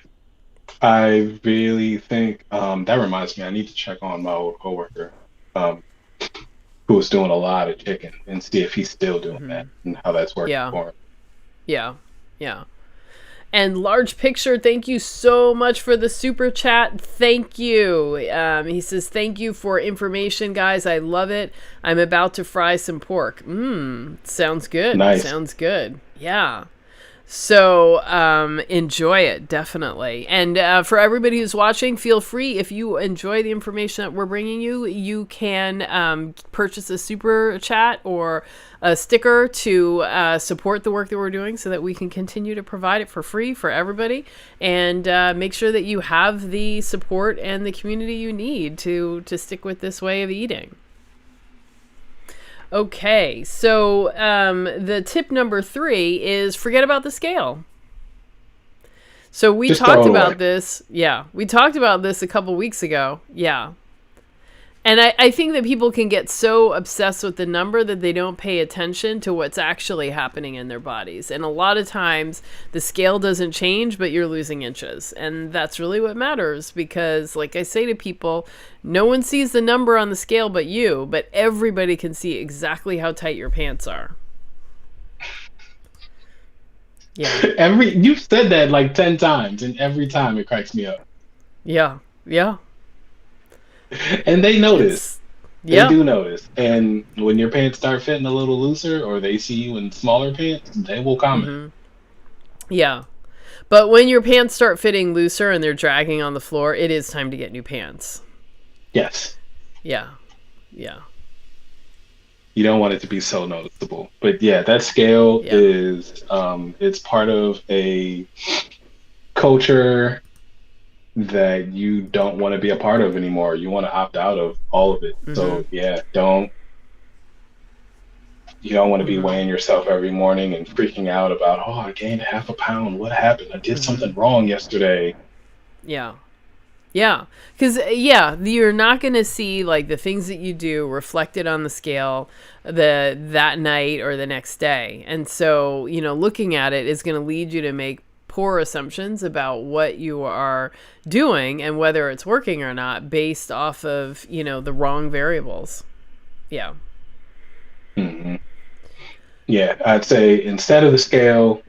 I really think that reminds me. I need to check on my old coworker, um, who was doing a lot of chicken, and see if he's still doing that and how that's working Yeah, for him. yeah, yeah. And large picture, thank you so much for the super chat. Thank you. He says, thank you for information, guys. I love it. I'm about to fry some pork. Sounds good. Nice. Sounds good. Yeah. So enjoy it, definitely. And for everybody who's watching, feel free, if you enjoy the information that we're bringing you, you can purchase a super chat or a sticker to support the work that we're doing so that we can continue to provide it for free for everybody, and make sure that you have the support and the community you need to stick with this way of eating. Okay, so the tip number 3 is forget about the scale. So we Just throw talked it away. about this. Yeah, we talked about this a couple weeks ago. Yeah. And I think that people can get so obsessed with the number that they don't pay attention to what's actually happening in their bodies. And a lot of times the scale doesn't change, but you're losing inches. And that's really what matters, because, like I say to people, no one sees the number on the scale but you, but everybody can see exactly how tight your pants are. Yeah. Every you've said that like 10 times, and every time it cracks me up. Yeah. Yeah. And they notice. It's, They yeah. do notice. And when your pants start fitting a little looser, or they see you in smaller pants, they will comment. Yeah. But when your pants start fitting looser and they're dragging on the floor, it is time to get new pants. Yes. Yeah. Yeah. You don't want it to be so noticeable. But yeah, that scale Yeah. is it's part of a culture that you don't want to be a part of anymore. You want to opt out of all of it. So yeah, you don't want to be weighing yourself every morning and freaking out about, oh, I gained half a pound. What happened? I did something wrong yesterday. Yeah. Yeah. Because, yeah, you're not going to see like the things that you do reflected on the scale that night or the next day. And so, looking at it is going to lead you to make poor assumptions about what you are doing and whether it's working or not based off of, the wrong variables. Yeah. Hmm. Yeah, I'd say instead of the scale,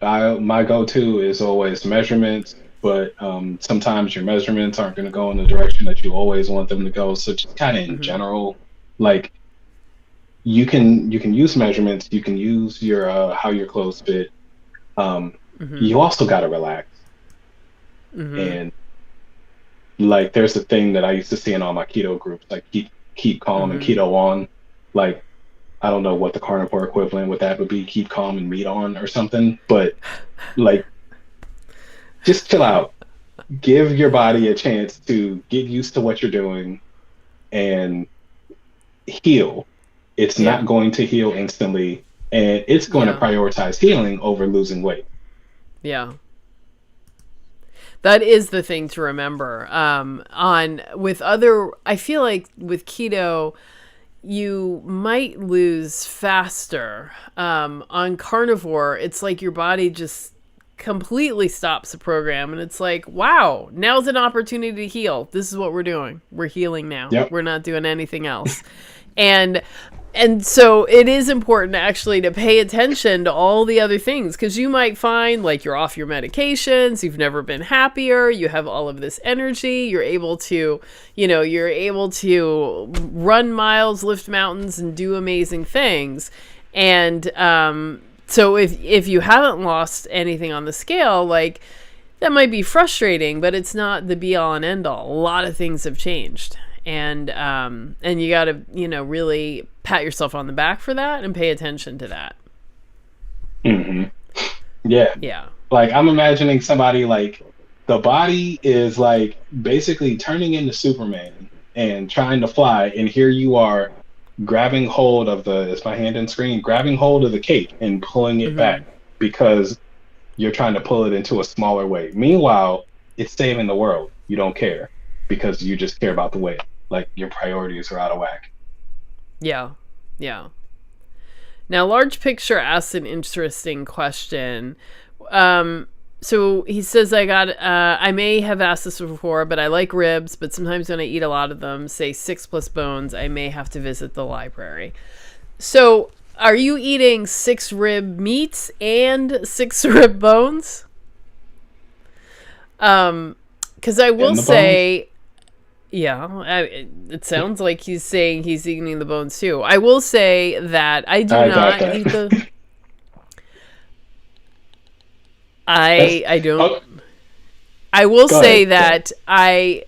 my go-to is always measurements, but sometimes your measurements aren't going to go in the direction that you always want them to go. So just kind of in general, like you can use measurements, you can use your how your clothes fit. You also got to relax. And like there's a thing that I used to see in all my keto groups, like keep calm and keto on. Like I don't know what the carnivore equivalent with that would be, keep calm and meat on or something, but like just chill out. Give your body a chance to get used to what you're doing and heal. It's Yeah. not going to heal instantly, and it's going to Yeah. prioritize healing over losing weight. Yeah. That is the thing to remember. I feel like with keto, you might lose faster. On carnivore, it's like your body just completely stops the program, and it's like, wow, now's an opportunity to heal. This is what we're doing. We're healing now. Yep. We're not doing anything else. And so it is important actually to pay attention to all the other things, because you might find like you're off your medications, you've never been happier, you have all of this energy, you're able to run miles, lift mountains, and do amazing things. And so if you haven't lost anything on the scale, like, that might be frustrating, but it's not the be all and end all. A lot of things have changed. And you got to, really pat yourself on the back for that and pay attention to that. Mm-hmm. Yeah. Yeah. Like, I'm imagining somebody like the body is like basically turning into Superman and trying to fly. And here you are grabbing hold of is my hand in screen, grabbing hold of the cake and pulling it back because you're trying to pull it into a smaller way. Meanwhile, it's saving the world. You don't care because you just care about the weight. Like, your priorities are out of whack. Yeah. Yeah. Now, Large Picture asks an interesting question. So he says, I may have asked this before, but I like ribs, but sometimes when I eat a lot of them, say 6+ bones, I may have to visit the library. So are you eating 6 rib meats and 6 rib bones? Because I will say, yeah, it sounds like he's saying he's eating the bones too. I will say that I do not eat the... I don't. Oh. I will say that I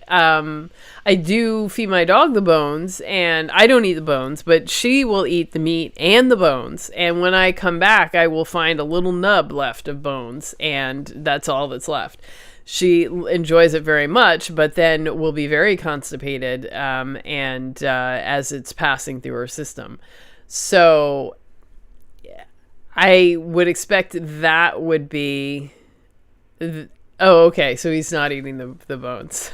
do feed my dog the bones, and I don't eat the bones, but she will eat the meat and the bones. And when I come back, I will find a little nub left of bones, and that's all that's left. She enjoys it very much, but then will be very constipated, as it's passing through her system. So I would expect that would be... Oh, okay. So he's not eating the bones.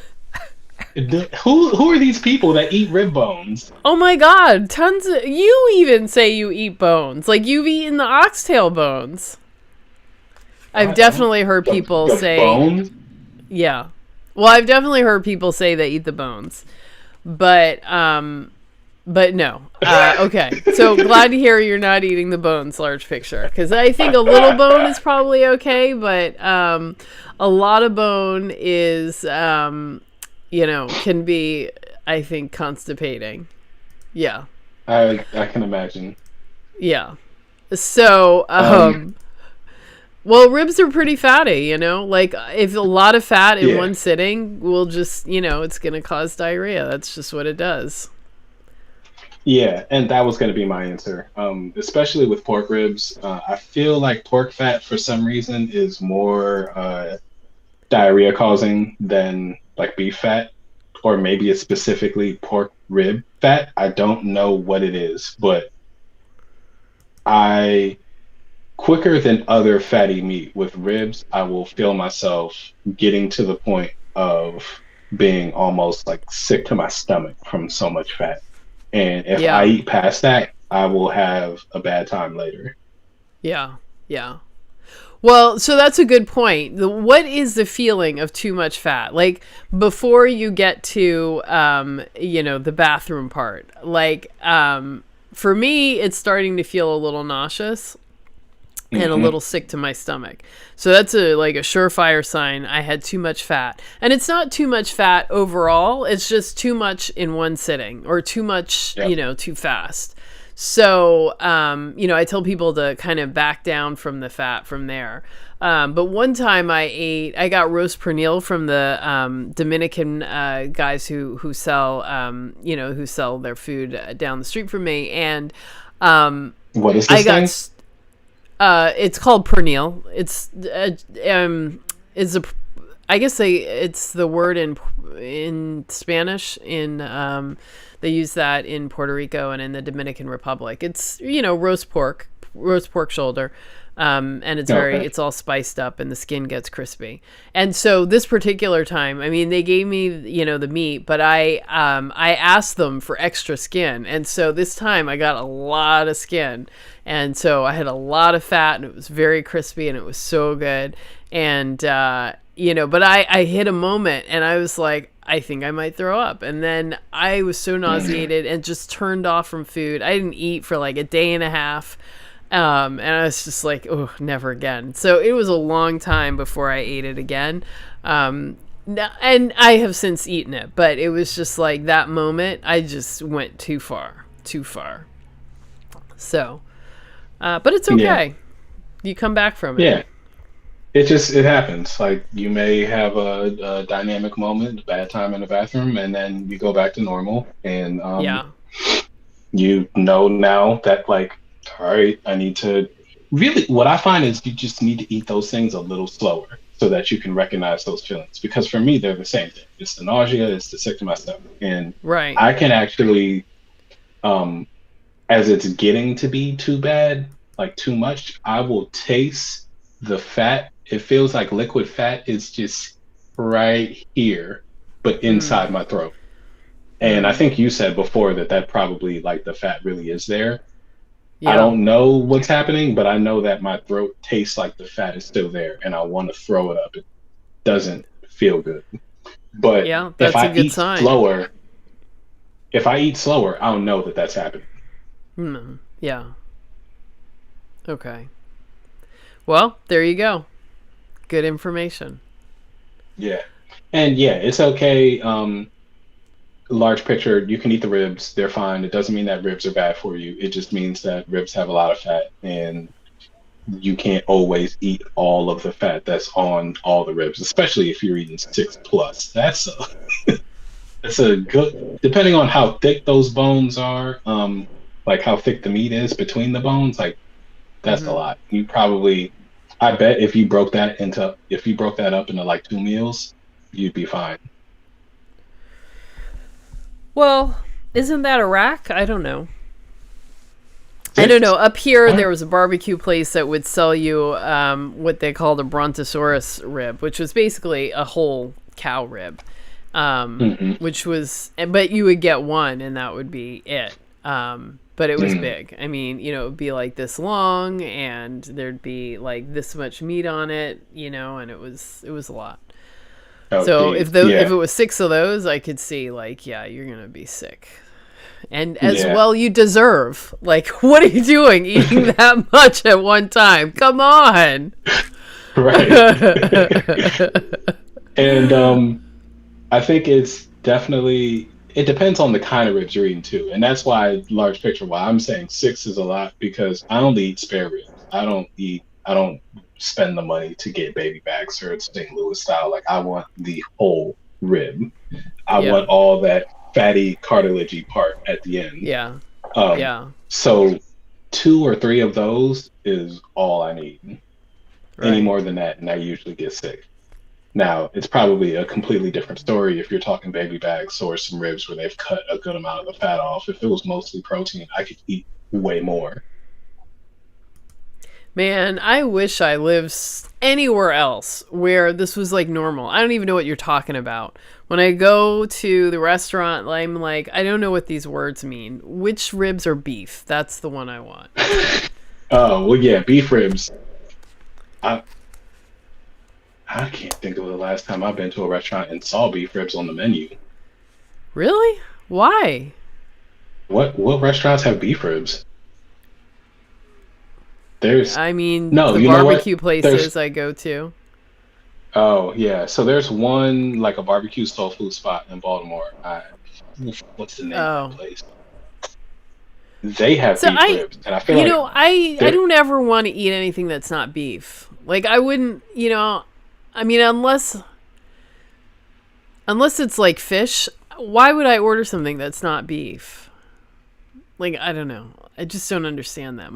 Who are these people that eat rib bones? Oh my God. Tons of... You even say you eat bones. Like, you've eaten the oxtail bones. I've definitely heard people say... Bones? Yeah. Well, I've definitely heard people say they eat the bones. But no. Okay. So glad to hear you're not eating the bones, Large Picture. Because I think a little bone is probably okay, but a lot of bone is, can be, I think, constipating. Yeah. I can imagine. Yeah. So, well, ribs are pretty fatty, Like, if a lot of fat in one sitting will just, it's going to cause diarrhea. That's just what it does. Yeah, and that was going to be my answer. Especially with pork ribs, I feel like pork fat, for some reason, is more diarrhea causing than like beef fat, or maybe it's specifically pork rib fat. I don't know what it is, but quicker than other fatty meat with ribs, I will feel myself getting to the point of being almost like sick to my stomach from so much fat. And if I eat past that, I will have a bad time later. Yeah. Yeah. Well, so that's a good point. What is the feeling of too much fat? Like, before you get to, the bathroom part, like, for me, it's starting to feel a little nauseous and a little sick to my stomach. So that's a surefire sign I had too much fat. And it's not too much fat overall. It's just too much in one sitting, or too much, too fast. So, I tell people to kind of back down from the fat from there. But one time I got roast pernil from the Dominican guys who sell, who sell their food down the street from me. And what is this thing? It's called pernil. It's I guess it's the word in Spanish. They use that in Puerto Rico and in the Dominican Republic. It's roast pork shoulder. And Okay. it's all spiced up and the skin gets crispy. And so this particular time, I mean, they gave me, the meat, but I asked them for extra skin. And so this time I got a lot of skin. And so I had a lot of fat and it was very crispy and it was so good. And, but I hit a moment and I was like, I think I might throw up. And then I was so nauseated and just turned off from food. I didn't eat for like a day and a half. And I was just like, oh, never again. So it was a long time before I ate it again. And I have since eaten it, but it was just like that moment, I just went too far, too far. So, but it's Yeah. okay. You come back from it. Yeah. It happens. Like you may have a dynamic moment, a bad time in the bathroom, and then you go back to normal. And Yeah. you know now that like, all right, I need to really. What I find is you just need to eat those things a little slower so that you can recognize those feelings. Because for me, they're the same thing. It's the nausea, it's the sick to my stomach, and Right. I can actually, um, as it's getting to be too bad, like too much, I will taste the fat. It feels like liquid fat is just right here, but Mm. inside my throat. And I Mm. think you said before that probably like the fat really is there. I Yeah. don't know what's happening, but I know that my throat tastes like the fat is still there and I want to throw it up. It doesn't feel good. But Yeah. if That's a I good eat sign. slower, if I eat slower, I'll know that that's happening. Mm. Yeah. Okay. Well, there you go. Good information. Yeah. And yeah, it's okay. Large picture, you can eat the ribs. They're fine. It doesn't mean that ribs are bad for you. It just means that ribs have a lot of fat and you can't always eat all of the fat that's on all the ribs, especially if you're eating six plus. That's a good, depending on how thick those bones are, like how thick the meat is between the bones, like that's a Hmm. lot. You probably, I bet if you broke that up into like two meals, you'd be fine. Well, isn't that a rack? I don't know. I don't know. Six? Up here, Huh? there was a barbecue place that would sell you what they called a brontosaurus rib, which was basically a whole cow rib. Mm-hmm. But you would get one, and that would be it. But it was Mm. big. I mean, it would be like this long, and there'd be like this much meat on it, and it was a lot. Oh, So geez. if Yeah. it was six of those, I could see like, yeah, you're gonna be sick. And as Yeah. well, you deserve. Like, what are you doing eating that much at one time? Come on. Right. And I think it's definitely it depends on the kind of ribs you're eating too, and that's why large picture. Why I'm saying six is a lot because I only eat spare ribs. I don't spend the money to get baby backs or St. Louis style. Like I want the whole rib. I Yeah. want all that fatty cartilagey part at the end. Yeah. Um, Yeah. so two or three of those is all I need. Any Right. more than that, and I usually get sick. Now, it's probably a completely different story if you're talking baby backs or some ribs where they've cut a good amount of the fat off. If it was mostly protein, I could eat way more. Man, I wish I lived anywhere else where this was like normal. I don't even know what you're talking about. When I go to the restaurant, I'm like, I don't know what these words mean. Which ribs are beef? That's the one I want. Oh, well, yeah, beef ribs. I I can't think of the last time I've been to a restaurant and saw beef ribs on the menu. Really? Why? What restaurants have beef ribs? There's I mean, no, the you know what? barbecue There's places I go to. oh yeah, so there's one like a barbecue soul food spot in Baltimore. What's the name of that Oh. place? They have So beef ribs, and I feel you like know, I they're don't ever want to eat anything that's not beef. Like I wouldn't, I mean unless it's like fish, why would I order something that's not beef? Like I don't know. I just don't understand that.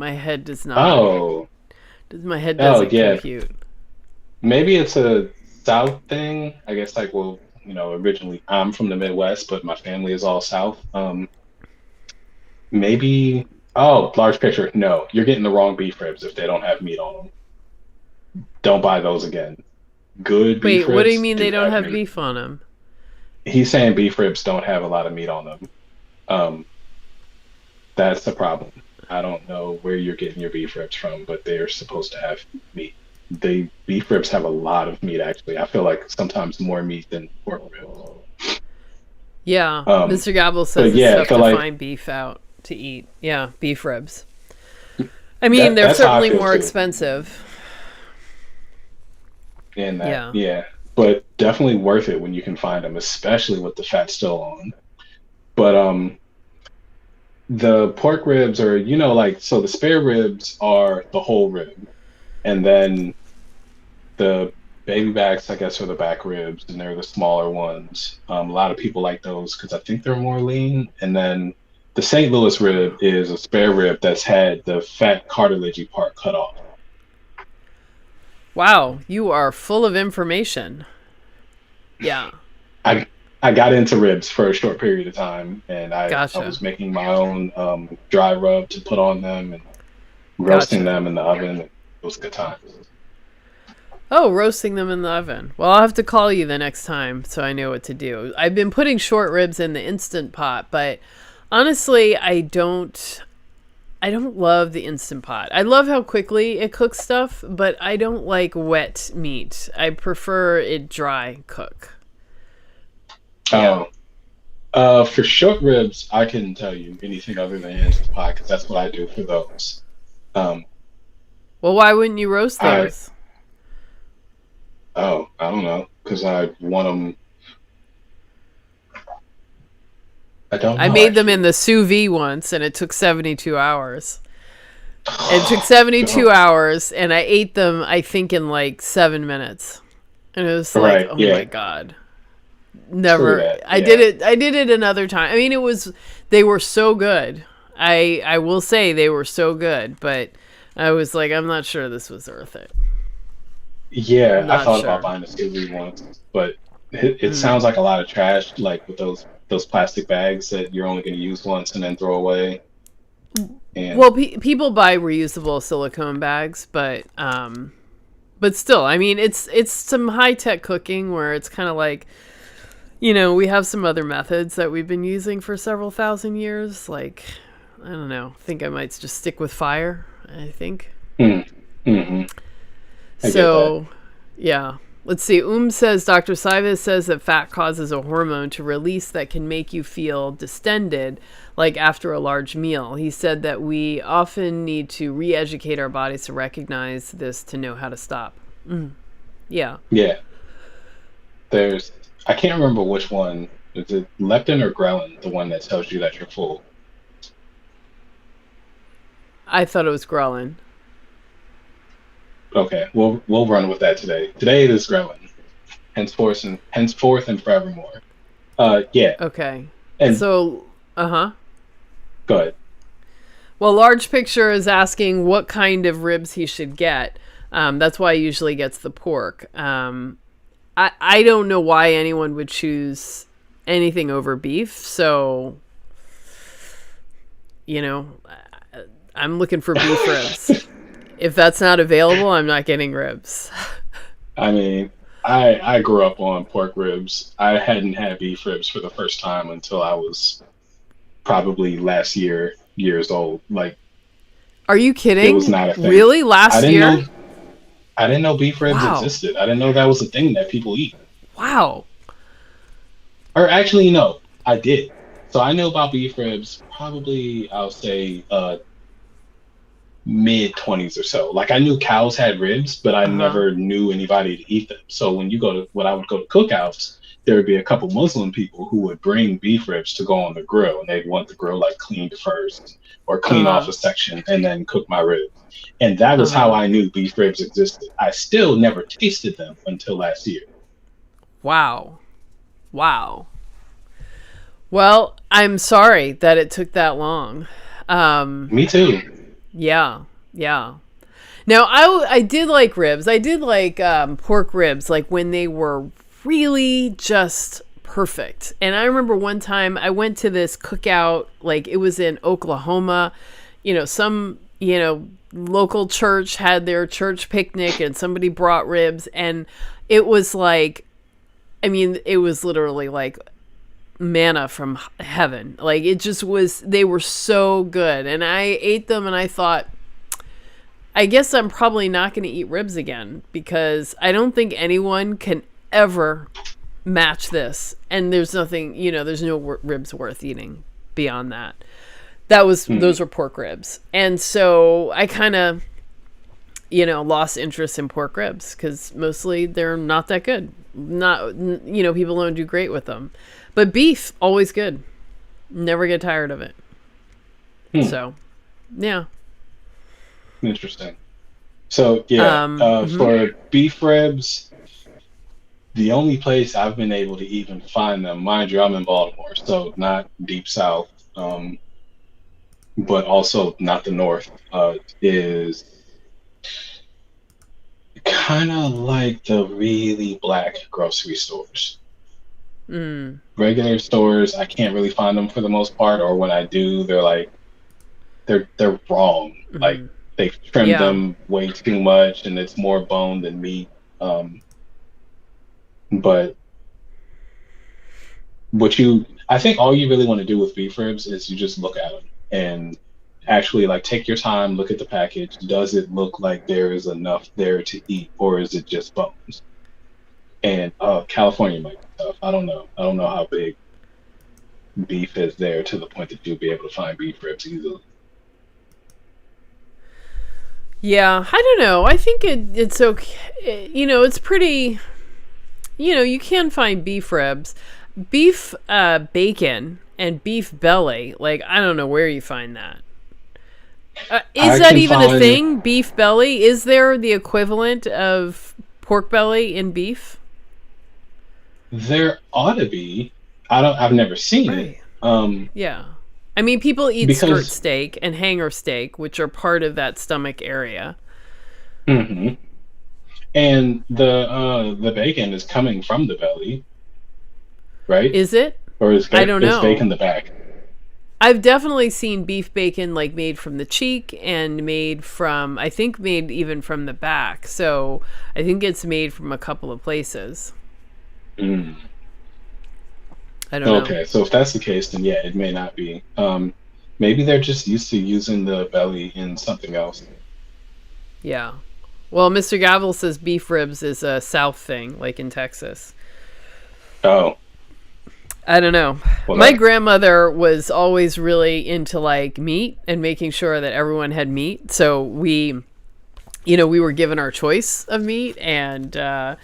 oh My head oh doesn't yeah, compute. maybe it's a South thing. I guess like well, originally I'm from the Midwest, but my family is all South. Maybe. Oh, large picture. No, you're getting the wrong beef ribs if they don't have meat on them. Don't buy those again. Good Wait, beef what do you ribs mean they do don't have have meat. beef on them? He's saying beef ribs don't have a lot of meat on them. Um, that's the problem. I don't know where you're getting your beef ribs from, but they're supposed to have meat. They beef ribs have a lot of meat actually. I feel like sometimes more meat than pork ribs. Yeah, Um, Mr. Gobble says but it's yeah, I tough feel to like find beef out to eat. Yeah, beef ribs. I mean, they're that's how I certainly feel more too. expensive. In that, Yeah. yeah, but definitely worth it when you can find them, especially with the fat still on. But the pork ribs are, like so the spare ribs are the whole rib, and then the baby backs, I guess, are the back ribs, and they're the smaller ones. A lot of people like those because I think they're more lean. And then the St. Louis rib is a spare rib that's had the fat cartilagey part cut off. Wow, you are full of information. Yeah, I I got into ribs for a short period of time, and I gotcha. was making my own dry rub to put on them and roasting Gotcha. them in the oven. It was good times. Oh, roasting them in the oven. Well, I'll have to call you the next time so I know what to do. I've been putting short ribs in the instant pot, but honestly, I don't love the instant pot. I love how quickly it cooks stuff, but I don't like wet meat. I prefer it dry cook. Yeah. Oh, for short ribs, I couldn't tell you anything other than instant pot because that's what I do for those. Um, Well, why wouldn't you roast I those? I don't know because I want them. I don't I know made them in actually. the sous vide once and it took 72 hours. It took Oh, 72 hours and I ate them, I think, in like 7 minutes. And it was like, right, oh my yeah, God. true Never. that. I did Yeah, it. I did it another time. I mean, they were so good. I will say they were so good, but I was like, I'm not sure this was worth it. yeah. I Not thought about sure. buying a Scooby once, but it Mm. sounds like a lot of trash, like with those plastic bags that you're only going to use once and then throw away. And Well, people buy reusable silicone bags, but still, I mean, it's some high tech cooking where it's kind of like, we have some other methods that we've been using for several thousand years. Like, I don't know. I think I might just stick with fire. I think. mm, hmm I get that. So, yeah. Let's see. Says Dr. Saiva says that fat causes a hormone to release that can make you feel distended, like after a large meal. He said that we often need to re educate our bodies to recognize this to know how to stop. Yeah. Yeah, there's. I can't remember which one. Is it leptin or ghrelin? The one that tells you that you're full. I thought it was ghrelin. Okay, we'll run with that today. Today it is ghrelin, henceforth and forevermore. Yeah, Okay. and So, uh huh. go ahead. Well, Large Picture is asking what kind of ribs he should get. That's why he usually gets the pork. I don't know why anyone would choose anything over beef. So, you know, I'm looking for beef ribs. If that's not available, I'm not getting ribs. I mean, I grew up on pork ribs. I hadn't had beef ribs for the first time until I was probably last years old. Like Are you it was kidding? not a thing. Really? I Last didn't year? know I didn't know beef ribs Wow. existed. I didn't know that was a thing that people eat. Wow. Or actually, no, I did. So I knew about beef ribs probably I'll say mid 20s or so. Like I knew cows had ribs, but I Uh huh. never knew anybody to eat them. So when I would go to cookouts, there would be a couple Muslim people who would bring beef ribs to go on the grill, and they'd want the grill like cleaned first or Uh clean off huh. a section and then cook my ribs. And that Uh was how huh. I knew beef ribs existed. I still never tasted them until last year. Wow. Wow. Well, I'm sorry that it took that long. Um, Me too. yeah. Yeah. Now, I did like ribs. I did like pork ribs, like when they were really just perfect. And I remember one time I went to this cookout, like it was in Oklahoma. some, local church had their church picnic and somebody brought ribs, and it was like, I mean, it was literally like manna from heaven. Like, it just was, they were so good. And I ate them and I thought, I guess I'm probably not going to eat ribs again, because I don't think anyone can ever match this. And there's nothing, there's no ribs worth eating beyond that. Those were pork ribs. And so I kind of, lost interest in pork ribs, because mostly they're not that good. People don't do great with them. But beef, always good. Never get tired of it. So, yeah. Interesting. So, yeah, for beef ribs, the only place I've been able to even find them, mind you, I'm in Baltimore, so not deep south, but also not the north, is kind of like the really black grocery stores. Regular stores, I can't really find them for the most part, or when I do, they're like, they're wrong. Like, they've trimmed them way too much, and it's more bone than meat. But I think all you really want to do with beef ribs is you just look at them and actually, like, take your time, look at the package. Does it look like there is enough there to eat, or is it just bones? And California might be tough. I don't know. I don't know how big beef is there to the point that you'll be able to find beef ribs easily. Yeah, I don't know. I think it's okay. It's pretty, you can find beef ribs. Beef bacon and beef belly. Like, I don't know where you find that. Is that even a thing? Beef belly? Is there the equivalent of pork belly in beef? There ought to be. I've never seen it. Yeah. I mean, people eat skirt steak and hanger steak, which are part of that stomach area. And the bacon is coming from the belly, right? Is it? Or is I don't know. Is bacon the back? I've definitely seen beef bacon, like, made from the cheek and made even from the back. So I think it's made from a couple of places. I don't know. Okay, so if that's the case, then yeah, it may not be. Maybe they're just used to using the belly in something else. Yeah. Well, Mr. Gavel says beef ribs is a South thing, like in Texas. Oh. I don't know. Well, my grandmother was always really into, like, meat and making sure that everyone had meat. So we were given our choice of meat, and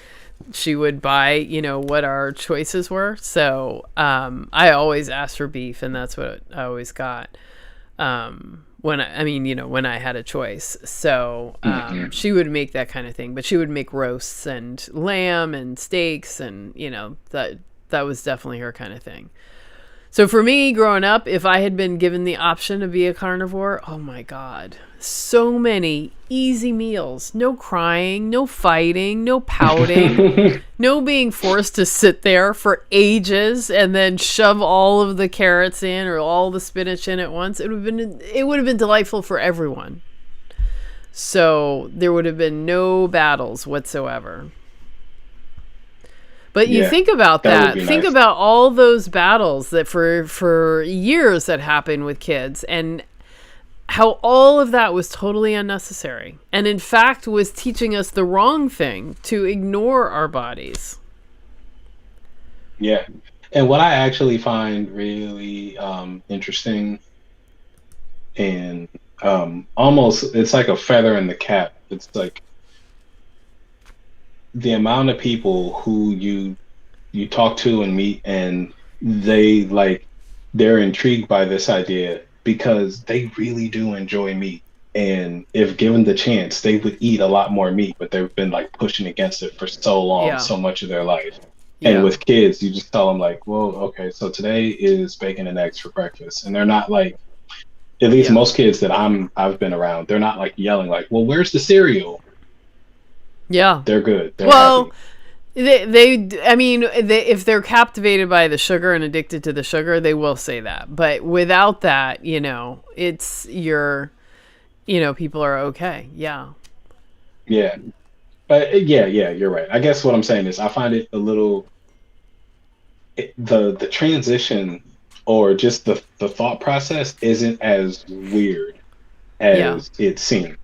she would buy, what our choices were. So I always asked for beef, and that's what I always got. When I had a choice. So she would make that kind of thing, but she would make roasts and lamb and steaks, and that was definitely her kind of thing. So for me, growing up, if I had been given the option to be a carnivore, oh my God, so many easy meals. No crying, no fighting, no pouting, no being forced to sit there for ages and then shove all of the carrots in or all the spinach in at once. It would have been delightful for everyone. So there would have been no battles whatsoever. But you think about that. Think about all those battles that for years that happened with kids, and how all of that was totally unnecessary. And in fact was teaching us the wrong thing, to ignore our bodies. Yeah. And what I actually find really interesting, and almost, it's like a feather in the cap. It's like the amount of people who you talk to and meet, and they're intrigued by this idea because they really do enjoy meat, and if given the chance they would eat a lot more meat, but they've been, like, pushing against it for so long, so much of their life. And with kids, you just tell them, like, well, okay, so today is bacon and eggs for breakfast, and they're not like, at least most kids that I've been around, they're not like yelling like, well, where's the cereal? Yeah. They're good. They're happy. I mean, if they're captivated by the sugar and addicted to the sugar, they will say that. But without that, people are okay. Yeah. Yeah. Yeah, you're right. I guess what I'm saying is I find it a little the transition or just the thought process isn't as weird Yeah. as it seems.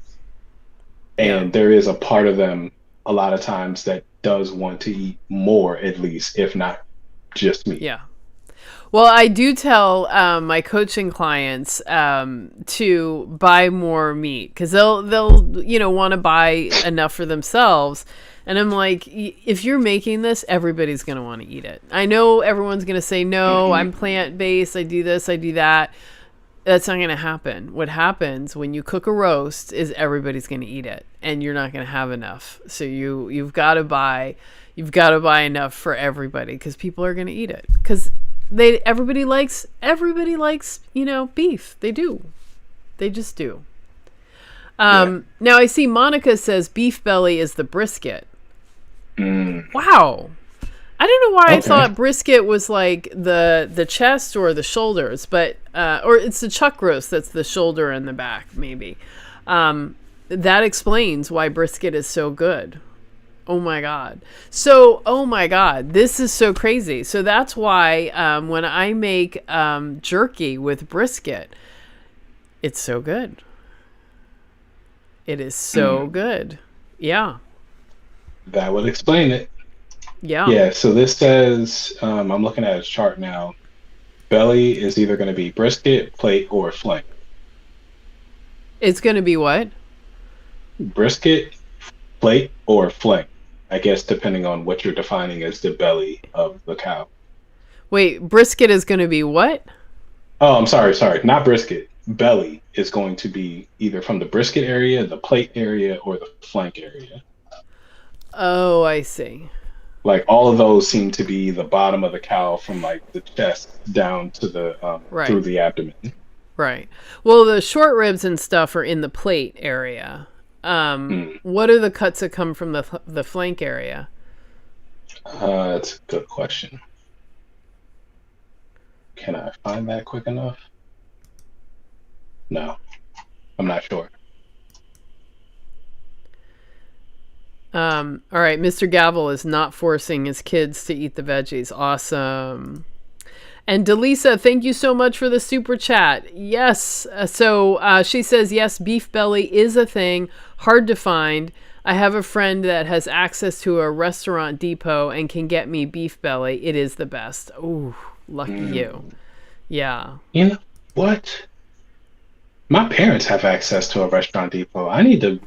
Yeah. And there is a part of them a lot of times that does want to eat more, at least, if not just meat. Yeah. Well, I do tell my coaching clients to buy more meat because they'll want to buy enough for themselves, and I'm like, if you're making this, everybody's gonna want to eat it. I know everyone's gonna say no. Hmm. I'm plant based. I do this. I do that. That's not gonna happen. What happens when you cook a roast is everybody's gonna eat it, and you're not gonna have enough. So you've got to buy. You've got to buy enough for everybody because people are going to eat it. Because everybody likes beef. They do. They just do. Yeah. Now I see Monica says beef belly is the brisket. Mm. Wow. I don't know why I Okay. thought brisket was like the chest or the shoulders, but or it's the chuck roast that's the shoulder and the back maybe. That explains why brisket is so good. Oh my God. So, oh my God, this is so crazy. So that's why when I make jerky with brisket, it's so good. It is so good. Yeah. That would explain it. Yeah. Yeah, so this says, I'm looking at a chart now. Belly is either going to be brisket, plate, or flank. It's going to be what? Brisket, plate, or flank. I guess depending on what you're defining as the belly of the cow. Wait, brisket is going to be what? Oh, I'm sorry, not brisket. Belly is going to be either from the brisket area, the plate area, or the flank area. Oh, I see. Like all of those seem to be the bottom of the cow from like the chest down to the through Right. the abdomen. Right. Well, the short ribs and stuff are in the plate area. Hmm. What are the cuts that come from the flank area? That's a good question. Can I find that quick enough? No, I'm not sure. All right, Mr. Gavel is not forcing his kids to eat the veggies. Awesome. And Delisa, thank you so much for the super chat. Yes. So she says, yes, beef belly is a thing, hard to find. I have a friend that has access to a restaurant depot and can get me beef belly. It is the best. Ooh, lucky you. Yeah. You know what? My parents have access to a restaurant depot. I need to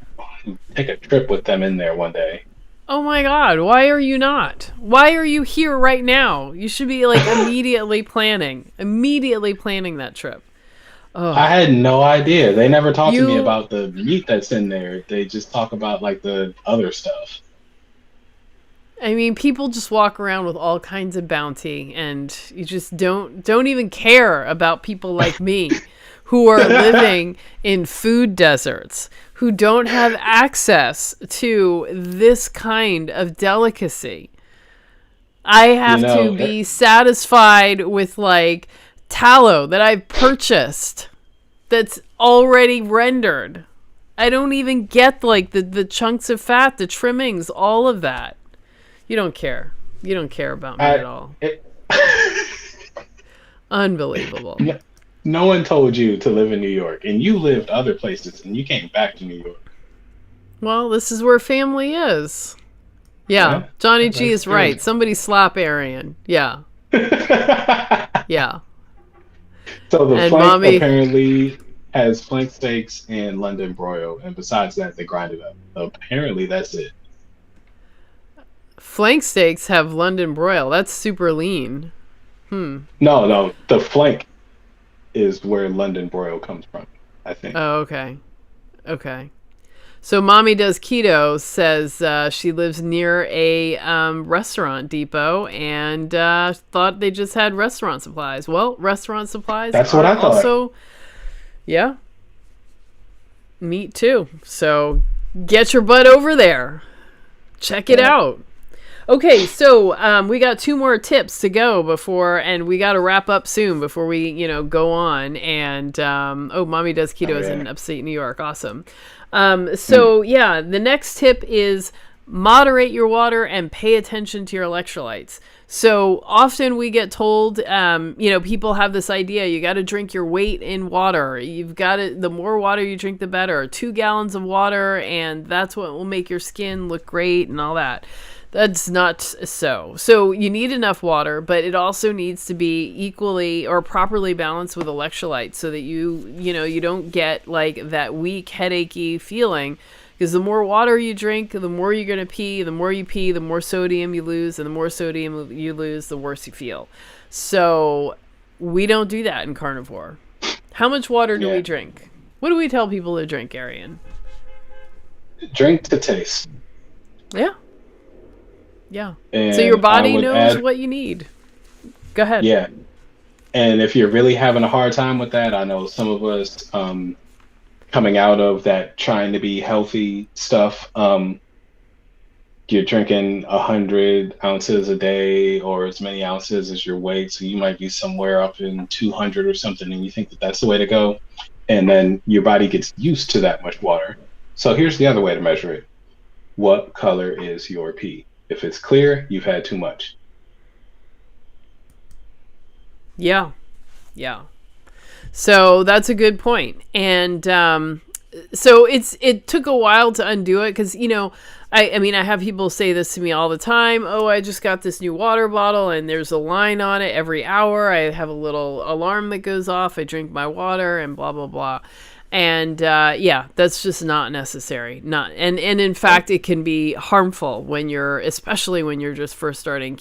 take a trip with them in there one day. Oh my God, why are you not? Why are you here right now? You should be like immediately planning that trip. I Oh, had no idea. They never talked to me you, about the meat that's in there. They just talk about like the other stuff. I mean, people just walk around with all kinds of bounty and you just don't even care about people like me who are living in food deserts, who don't have access to this kind of delicacy. I You have to know, be satisfied with like tallow that I've purchased that's already rendered. I don't even get like the chunks of fat, the trimmings, all of that. You don't care. You don't care about me at I all. it, Unbelievable. no one told you to live in New York, and you lived other places, and you came back to New York. Well, this is where family is. Yeah, Yeah, Johnny G that's is right. true. Somebody slap Arian. Yeah, yeah. So the And flank mommy, apparently has flank steaks and London broil, and besides that, they grind it up. Apparently, that's it. flank steaks have London broil. That's super lean. No, the flank is where London broil comes from, I think. Oh, okay. Okay. So mommy does keto, says she lives near a restaurant depot and thought they just had restaurant supplies. Well, restaurant supplies That's what are I thought. also, yeah, meat too. So get your butt over there. Check it Yeah. out. Okay, so we got 2 more tips to go before, and we got to wrap up soon before we, go on. And Mommy Does Keto is in upstate New York. Awesome. So yeah, the next tip is moderate your water and pay attention to your electrolytes. So often we get told, people have this idea, you got to drink your weight in water. You've got to, the more water you drink, the better. 2 gallons of water, and that's what will make your skin look great and all that. That's not so. So you need enough water, but it also needs to be equally or properly balanced with electrolytes so that you don't get like that weak headachy feeling. Because the more water you drink, the more you're going to pee. The more you pee, the more sodium you lose. And the more sodium you lose, the worse you feel. So we don't do that in carnivore. How much water do we drink? What do we tell people to drink, Arian? Drink to taste. Yeah. Yeah. And so your body knows what you need. Go ahead. Yeah. And if you're really having a hard time with that, I know some of us coming out of that trying to be healthy stuff, you're drinking 100 ounces a day or as many ounces as your weight. So you might be somewhere up in 200 or something, and you think that that's the way to go. And then your body gets used to that much water. So here's the other way to measure it. What color is your pee? If it's clear, you've had too much. Yeah. Yeah. So that's a good point. And so it took a while to undo it because, I mean, I have people say this to me all the time. Oh, I just got this new water bottle and there's a line on it every hour. I have a little alarm that goes off. I drink my water and blah, blah, blah. And that's just not necessary. And in fact, it can be harmful especially when you're just first starting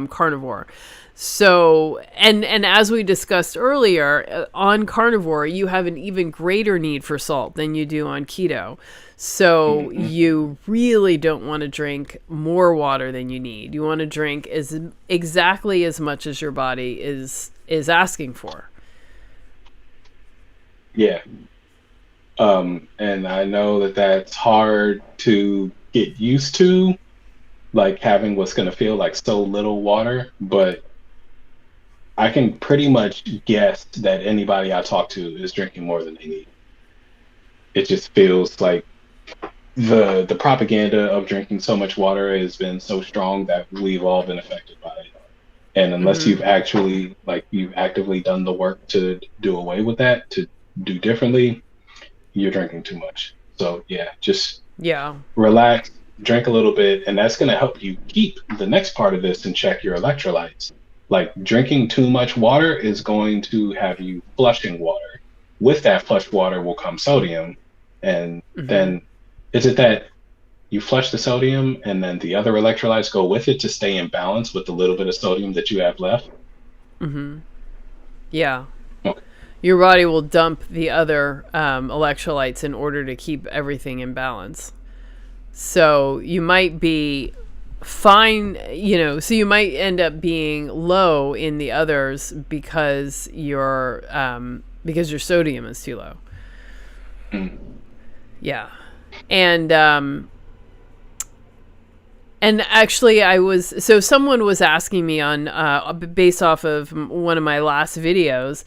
carnivore. So, and as we discussed earlier, on carnivore, you have an even greater need for salt than you do on keto. So you really don't want to drink more water than you need. You want to drink exactly as much as your body is asking for. Yeah. And I know that that's hard to get used to, like having what's going to feel like so little water, but I can pretty much guess that anybody I talk to is drinking more than they need. It just feels like the propaganda of drinking so much water has been so strong that we've all been affected by it. And unless you've actively done the work to do away with that, to do differently, you're drinking too much. So just relax, drink a little bit, and that's going to help you keep the next part of this and check your electrolytes. Like drinking too much water is going to have you flushing water. With that flushed water will come sodium. And then is it that you flush the sodium and then the other electrolytes go with it to stay in balance with the little bit of sodium that you have left? Yeah. Okay. Your body will dump the other electrolytes in order to keep everything in balance. So you might be fine, so you might end up being low in the others because your sodium is too low. Yeah. And actually someone was asking me on based off of one of my last videos,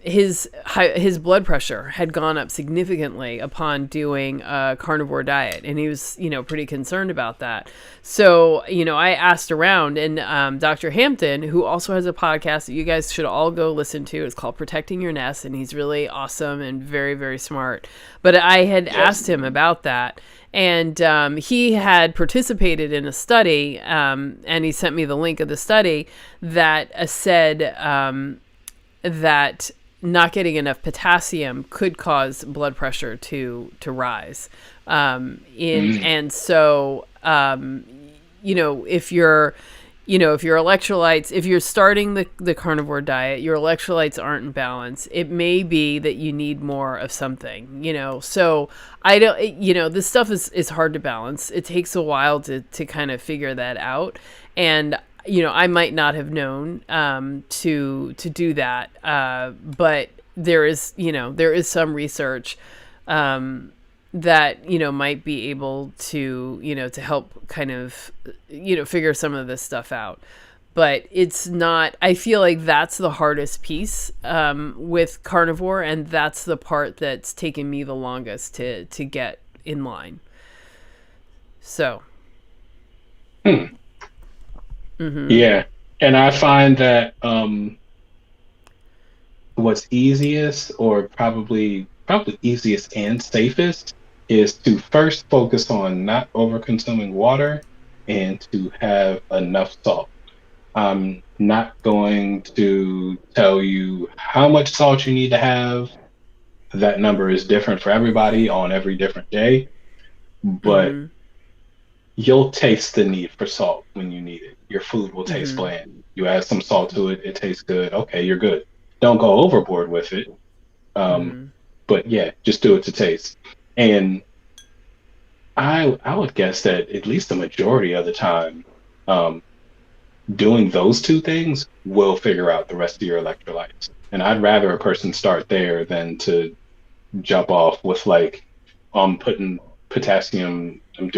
his blood pressure had gone up significantly upon doing a carnivore diet, and he was pretty concerned about that. So I asked around, and Dr. Hampton, who also has a podcast that you guys should all go listen to, it's called Protecting Your Nest, and he's really awesome and very, very smart. But I had asked him about that, and he had participated in a study, and he sent me the link of the study that said that not getting enough potassium could cause blood pressure to rise. And so, if your electrolytes, if you're starting the carnivore diet, your electrolytes aren't in balance, it may be that you need more of something, so I don't, this stuff is hard to balance. It takes a while to kind of figure that out. And I might not have known to do that, but there is some research that, might be able to, to help kind of, figure some of this stuff out. But it's not, I feel like that's the hardest piece with carnivore. And that's the part that's taken me the longest to get in line. So. Mm-hmm. Yeah. And I find that what's easiest, or probably easiest and safest, is to first focus on not over consuming water and to have enough salt. I'm not going to tell you how much salt you need to have. That number is different for everybody on every different day, but you'll taste the need for salt when you need it. Your food will taste bland. You add some salt to it, it tastes good. Okay, you're good. Don't go overboard with it. But yeah, just do it to taste. And I would guess that at least the majority of the time, doing those two things will figure out the rest of your electrolytes. And I'd rather a person start there than to jump off with like, I'm putting potassium, I'm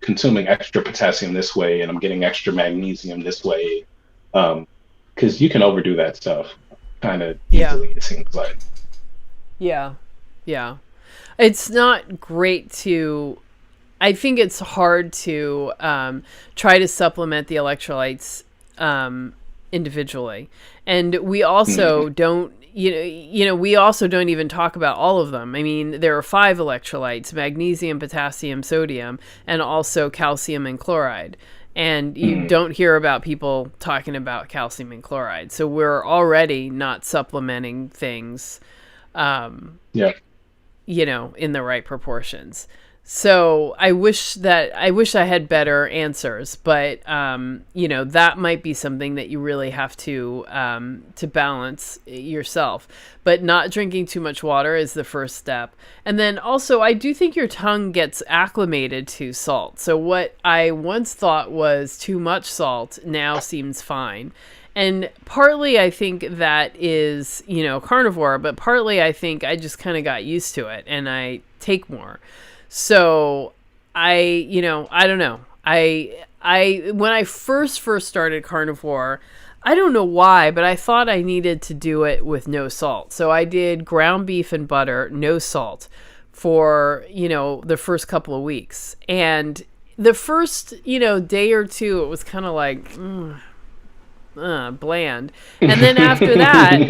consuming extra potassium this way, and I'm getting extra magnesium this way. Because you can overdo that stuff kind of easily, it seems like. Yeah. It's not great to, I think it's hard to try to supplement the electrolytes individually. And we also don't, we also don't even talk about all of them. I mean, there are 5 electrolytes: magnesium, potassium, sodium, and also calcium and chloride. And you don't hear about people talking about calcium and chloride. So we're already not supplementing things, in the right proportions. So I wish I had better answers, but that might be something that you really have to balance yourself. But not drinking too much water is the first step. And then also, I do think your tongue gets acclimated to salt. So what I once thought was too much salt now seems fine. And partly I think that is, carnivore, but partly I think I just kind of got used to it and I take more. So I don't know. I when I first started carnivore, I don't know why, but I thought I needed to do it with no salt. So I did ground beef and butter, no salt, for, the first couple of weeks. And the first, day or two, it was kind of like, bland. And then after that,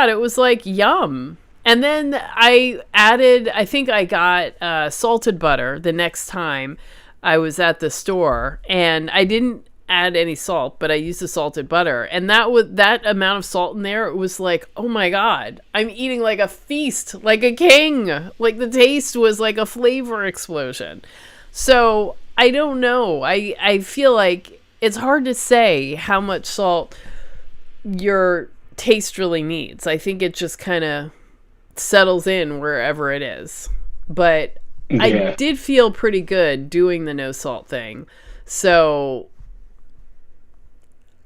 it was like, yum. And then I think I got salted butter the next time I was at the store, and I didn't add any salt, but I used the salted butter. And that amount of salt in there, it was like, oh my God, I'm eating like a feast, like a king. Like the taste was like a flavor explosion. So I don't know. I feel like it's hard to say how much salt your taste really needs. I think it just kind of settles in wherever it is. But I did feel pretty good doing the no salt thing. So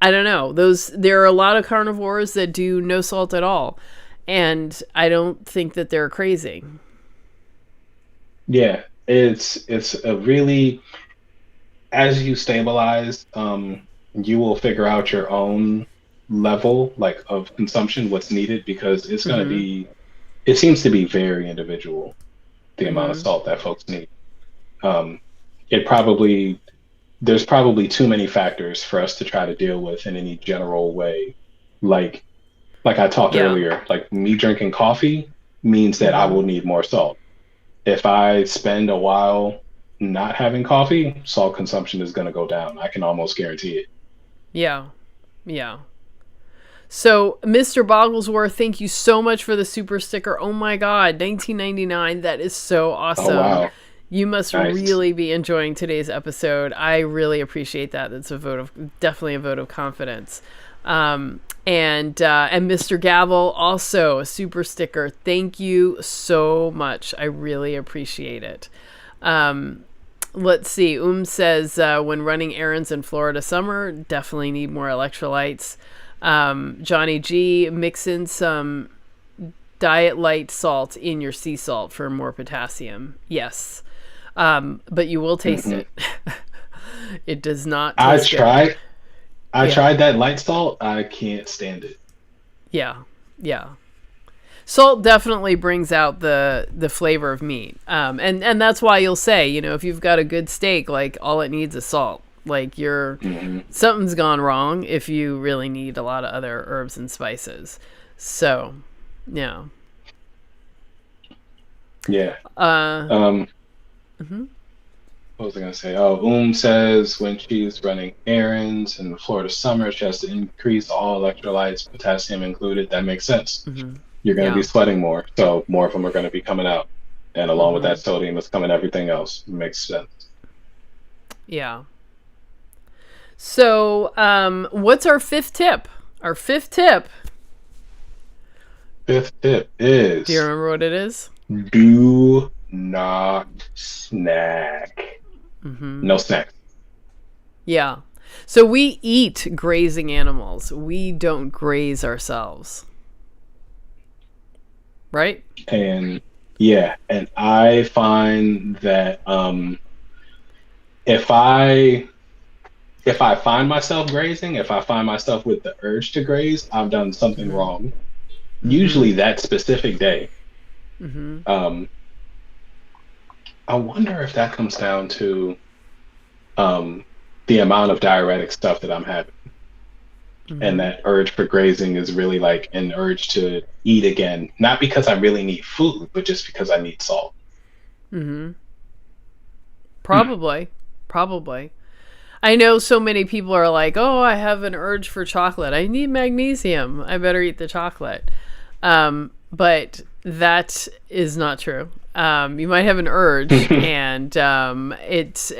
I don't know. There are a lot of carnivores that do no salt at all. And I don't think that they're crazy. Yeah, it's a really, as you stabilize, you will figure out your own level like of consumption, what's needed, because it's going to be, it seems to be very individual, the amount of salt that folks need. There's probably too many factors for us to try to deal with in any general way. Like I talked earlier, like me drinking coffee means that I will need more salt. If I spend a while not having coffee, salt consumption is going to go down. I can almost guarantee it. Yeah. So, Mr. Bogglesworth, thank you so much for the super sticker. Oh my God, $19.99. That is so awesome. Oh, wow. You must really be enjoying today's episode. I really appreciate that. That's definitely a vote of confidence. And Mr. Gavel, also a super sticker. Thank you so much. I really appreciate it. Let's see. Says, when running errands in Florida summer, definitely need more electrolytes. Johnny G, mix in some Diet light salt in your sea salt for more potassium. Yes. But you will taste it. It does not taste good. I Yeah. tried that light salt. I can't stand it. Yeah. Yeah. Salt definitely brings out the flavor of meat. And that's why you'll say, you know, if you've got a good steak, like all it needs is salt. Like something's gone wrong if you really need a lot of other herbs and spices. So, yeah. Yeah. Uh, What was I gonna say? Oh, says when she's running errands in the Florida summer, she has to increase all electrolytes, potassium included. That makes sense. You're gonna be yeah. sweating more, so more of them are gonna be coming out, and along with that sodium is coming everything else. Makes sense. Yeah. So, what's our fifth tip? Our fifth tip. Fifth tip Do you is remember what it is? do not snack. No snacks. Yeah. So we eat grazing animals. We don't graze ourselves. Right? And yeah, and I find that if I find myself grazing, if I find myself with the urge to graze, I've done something wrong. Usually that specific day. I wonder if that comes down to the amount of diuretic stuff that I'm having. And that urge for grazing is really like an urge to eat again, not because I really need food, but just because I need salt. Probably. I know so many people are like, oh, I have an urge for chocolate. I need magnesium. I better eat the chocolate. But that is not true. You might have an urge, and there's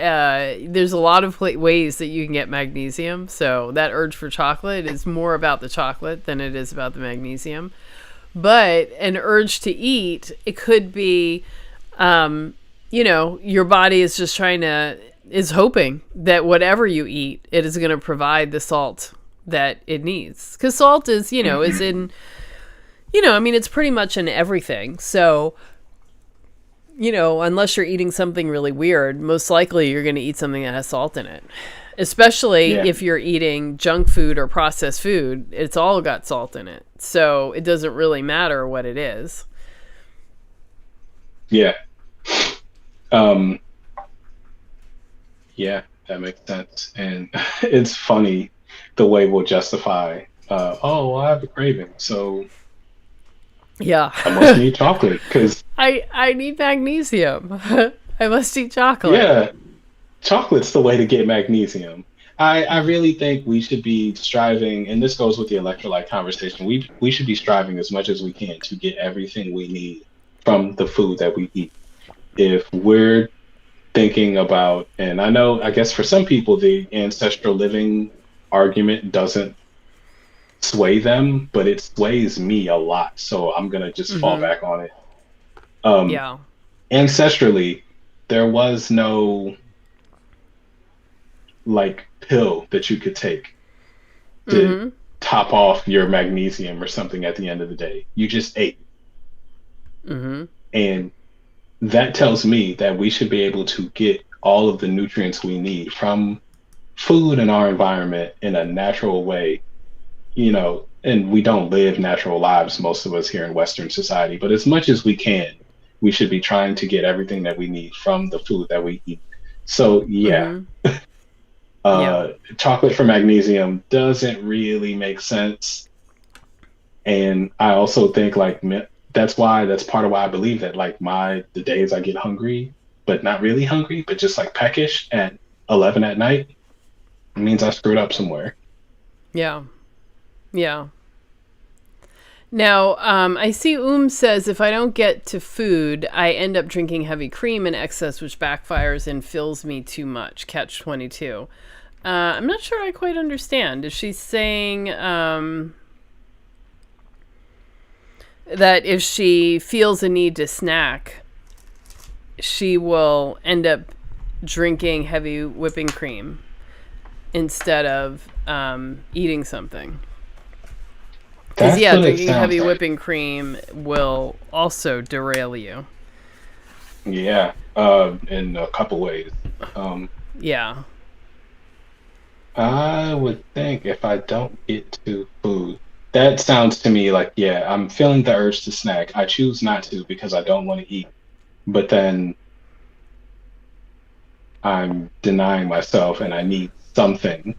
a lot of ways that you can get magnesium. So that urge for chocolate is more about the chocolate than it is about the magnesium. But an urge to eat, it could be, your body is just is hoping that whatever you eat, it is going to provide the salt that it needs. Because salt is, is in, it's pretty much in everything. So, unless you're eating something really weird, most likely you're going to eat something that has salt in it. Especially if you're eating junk food or processed food, it's all got salt in it. So it doesn't really matter what it is. Yeah. Yeah, that makes sense. And it's funny the way we'll justify, I have a craving, so yeah, I must need chocolate because I need magnesium. I must eat chocolate. Yeah, chocolate's the way to get magnesium. I really think we should be striving, and this goes with the electrolyte conversation. We should be striving as much as we can to get everything we need from the food that we eat. If we're thinking about, and I guess for some people, the ancestral living argument doesn't sway them, but it sways me a lot. So I'm going to just fall back on it. Ancestrally, there was no like pill that you could take to top off your magnesium or something at the end of the day. You just ate. And that tells me that we should be able to get all of the nutrients we need from food in our environment in a natural way, and we don't live natural lives, most of us here in Western society, but as much as we can, we should be trying to get everything that we need from the food that we eat. So chocolate for magnesium doesn't really make sense. And I also think that's part of why I believe that the days I get hungry, but not really hungry, but just like peckish at 11 at night, it means I screwed up somewhere. Yeah. Now, I see says, if I don't get to food, I end up drinking heavy cream in excess, which backfires and fills me too much. Catch 22. I'm not sure I quite understand. Is she saying that if she feels a need to snack, she will end up drinking heavy whipping cream instead of eating something? Because, That's yeah, what it drinking sounds heavy like. whipping cream will also derail you. Yeah, in a couple ways. Um, Yeah. I would think if I don't get to food, that sounds to me like, yeah, I'm feeling the urge to snack. I choose not to because I don't want to eat, but then I'm denying myself and I need something.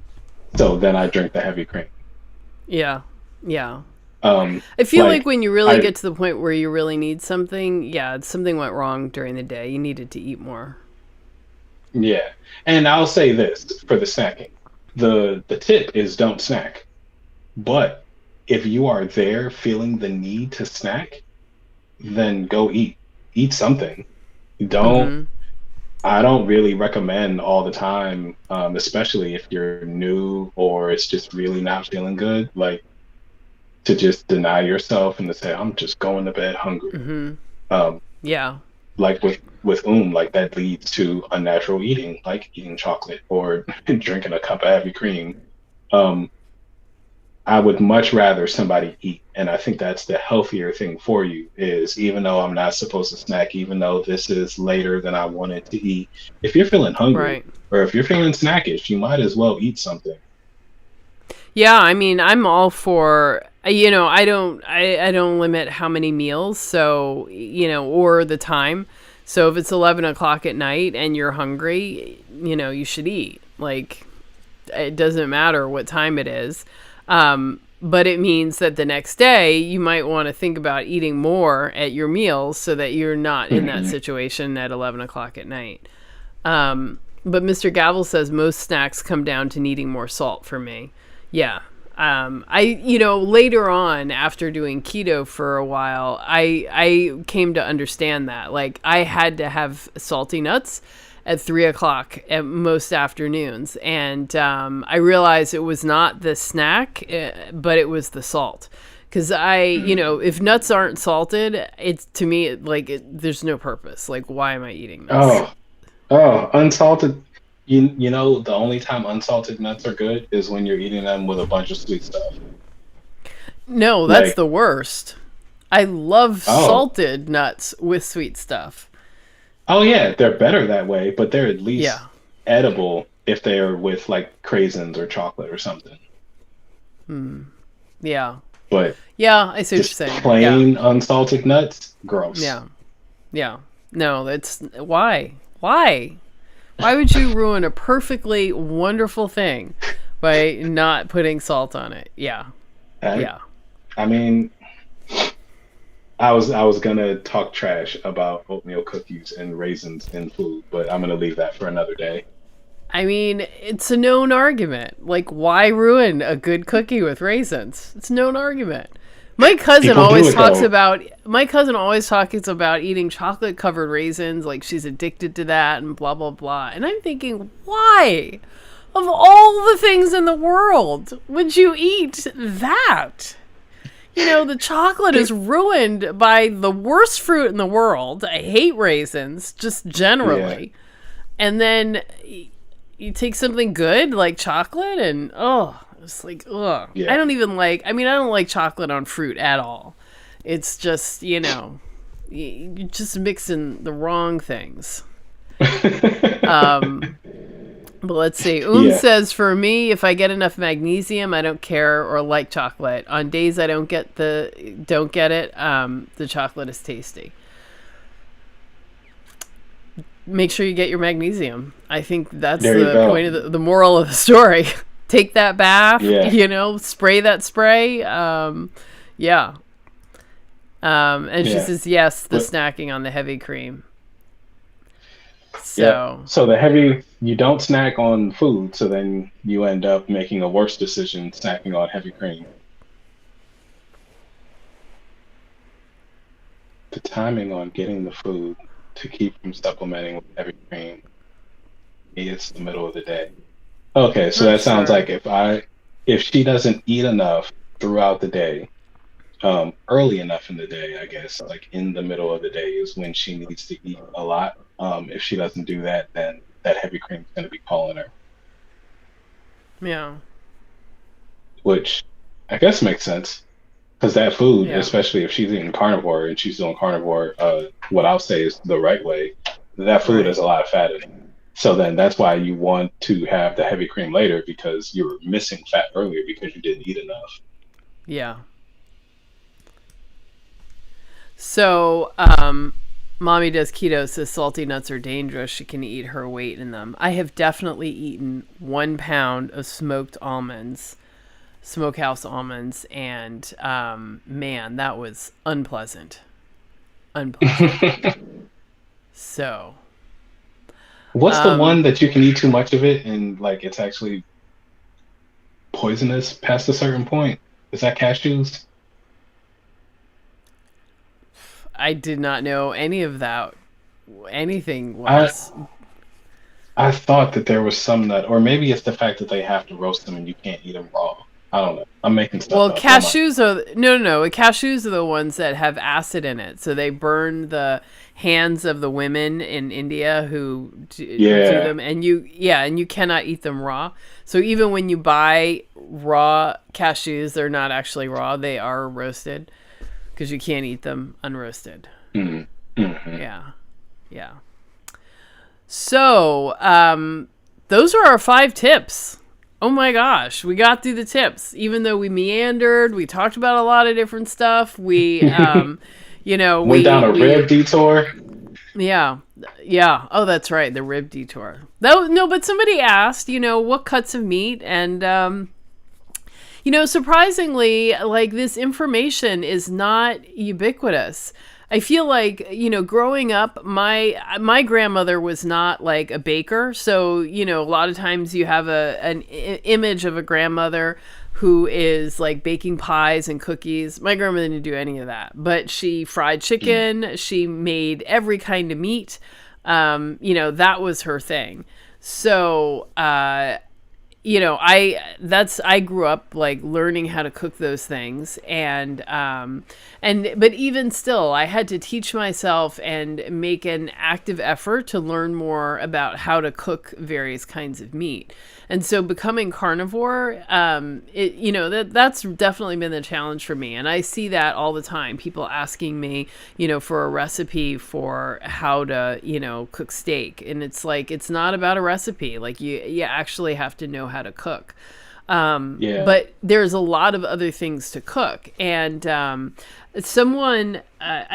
So then I drink the heavy cream. Yeah. Yeah. Um, I feel like like when you really I, get to the point where you really need something, yeah, something went wrong during the day. You needed to eat more. yeah. And I'll say this for the snacking. The tip is don't snack. But if you are there feeling the need to snack, then go eat. Eat something. Don't Mm-hmm. I don't really recommend all the time, especially if you're new or it's just really not feeling good, like to just deny yourself and to say, I'm just going to bed hungry. Mm-hmm. Um, Yeah. like with like that leads to unnatural eating, like eating chocolate or drinking a cup of heavy cream. Um, I would much rather somebody eat. And I think that's the healthier thing for you is even though I'm not supposed to snack, even though this is later than I wanted to eat, if you're feeling hungry Right. or if you're feeling snackish, you might as well eat something. Yeah, I mean, I'm all for I don't limit how many meals, so or the time. So if it's 11 o'clock at night and you're hungry, you should eat. Like it doesn't matter what time it is. But it means that the next day you might want to think about eating more at your meals so that you're not in that Mhm. situation at 11 o'clock at night. But Mr. Gavel says most snacks come down to needing more salt for me. Yeah. Later on after doing keto for a while, I came to understand that. Like, I had to have salty nuts at 3 o'clock at most afternoons. And I realized it was not the snack, but it was the salt. Because if nuts aren't salted, it's to me, like, there's no purpose. Like, why am I eating this? Oh, oh, unsalted. You know, the only time unsalted nuts are good is when you're eating them with a bunch of sweet stuff. No, that's Like, the worst. I love oh, salted nuts with sweet stuff. oh yeah, they're better that way, but they're at least Yeah. edible if they're with like craisins or chocolate or something. Yeah. But Yeah, I see what you're just saying. Yeah. plain unsalted nuts, gross. Yeah. Yeah. No, that's why? Why? Why would you ruin a perfectly wonderful thing by not putting salt on it? Yeah. I, Yeah. I mean, I was gonna talk trash about oatmeal cookies and raisins in food, but I'm gonna leave that for another day. I mean, it's a known argument. Like, why ruin a good cookie with raisins? It's a known argument. People do it though. My cousin always talks about eating chocolate covered raisins, like she's addicted to that and blah blah blah. And I'm thinking, why? Of all the things in the world, would you eat that? The chocolate is It, ruined by the worst fruit in the world. I hate raisins, just yeah, generally. And then you take something good like chocolate and it's like I yeah. don't even like. I mean, I don't like chocolate on fruit at all. It's just you just mixing the wrong things. But let's see. Yeah, Says for me, if I get enough magnesium, I don't care or like chocolate. On days I don't get it, the chocolate is tasty. Make sure you get your magnesium. I think that's there you the go. point of the moral of the story. Take that bath, Yeah, spray that spray. Yeah. And she yeah. says, yes, the But snacking on the heavy cream. yep. So, So the heavy, you don't snack on food, so then you end up making a worse decision snacking on heavy cream. The timing on getting the food to keep from supplementing with heavy cream is the middle of the day. Okay, so not that sounds sure. like if she doesn't eat enough throughout the day, early enough in the day, I guess, like in the middle of the day is when she needs to eat a lot. If she doesn't do that, then that heavy cream is going to be calling her, Yeah. which I guess makes sense. Because that food, Yeah. especially if she's eating carnivore and she's doing carnivore, what I'll say is the right way, that food Right. has a lot of fat in it. So then that's why you want to have the heavy cream later because you were missing fat earlier because you didn't eat enough. Yeah. So, mommy does keto, says salty nuts are dangerous. She can eat her weight in them. I have definitely eaten 1 pound of smoked almonds, smokehouse almonds, and man, that was unpleasant. Unpleasant. So, What's the um, one that you can eat too much of it and like it's actually poisonous past a certain point? Is that cashews? I did not know any of that. Anything I was. I thought that there was some that, or maybe it's the fact that they have to roast them and you can't eat them raw. I don't know. I'm making stuff Well, up. What am I? cashews are no. Cashews are the ones that have acid in it, so they burn the hands of the women in India who do Yeah. them, and you cannot eat them raw. So even when you buy raw cashews, they're not actually raw; they are roasted because you can't eat them unroasted. Mm. Hmm. Yeah, yeah. So those are our 5 tips. Oh my gosh, we got through the tips. Even though we meandered, we talked about a lot of different stuff. We, Went down a we, rib detour. yeah, yeah. Oh, that's right, the rib detour. That no, but somebody asked, what cuts of meat, and surprisingly, like this information is not ubiquitous. I feel like, growing up, my grandmother was not like a baker, so a lot of times you have an image of a grandmother who is like baking pies and cookies. My grandmother didn't do any of that, but she fried Mm. chicken. She made every kind of meat. That was her thing. So, I grew up like learning how to cook those things, and but even still I had to teach myself and make an active effort to learn more about how to cook various kinds of meat. And so becoming carnivore, that's definitely been the challenge for me, and I see that all the time, people asking me for a recipe for how to cook steak, and it's like it's not about a recipe. Like you actually have to know how to cook. Yeah. But there's a lot of other things to cook. And I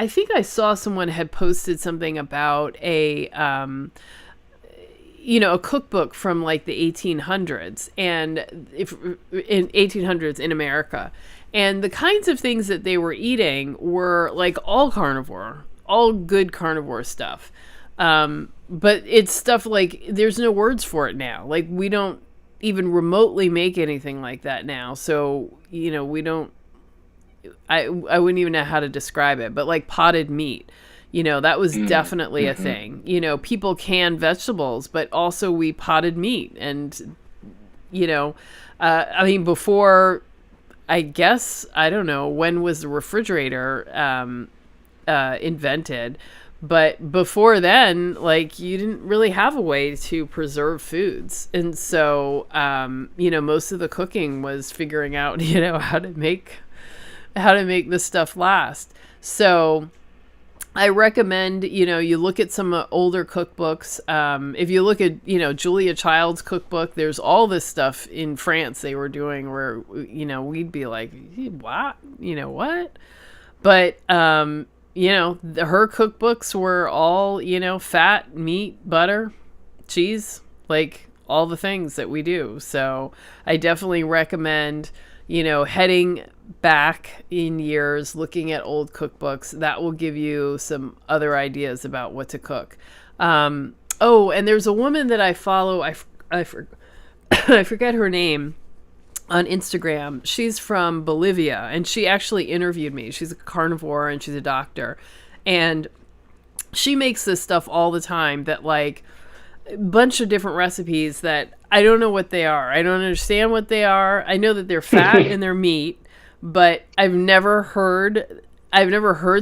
think I saw someone had posted something about a cookbook from like the 1800s, and if in 1800s in America. And the kinds of things that they were eating were like all carnivore, all good carnivore stuff. But it's stuff like there's no words for it now. Like we don't even remotely make anything like that now. So, we don't, I wouldn't even know how to describe it, but like potted meat, that was Mm. definitely a Hmm. thing. People can vegetables, but also we potted meat. And, you know, I mean, before, I guess, I don't know, when was the refrigerator invented? But before then, like you didn't really have a way to preserve foods. And so, most of the cooking was figuring out, how to make this stuff last. So I recommend, you look at some older cookbooks. If you look at, Julia Child's cookbook, there's all this stuff in France they were doing where, we'd be like, what? What? But, her cookbooks were all, fat, meat, butter, cheese, like all the things that we do. So I definitely recommend, heading back in years, looking at old cookbooks. That will give you some other ideas about what to cook. And there's a woman that I follow. I forget her name on Instagram. She's from Bolivia, and she actually interviewed me. She's a carnivore and she's a doctor. And she makes this stuff all the time that like a bunch of different recipes that I don't know what they are. I don't understand what they are. I know that they're fat and they're meat, but I've never heard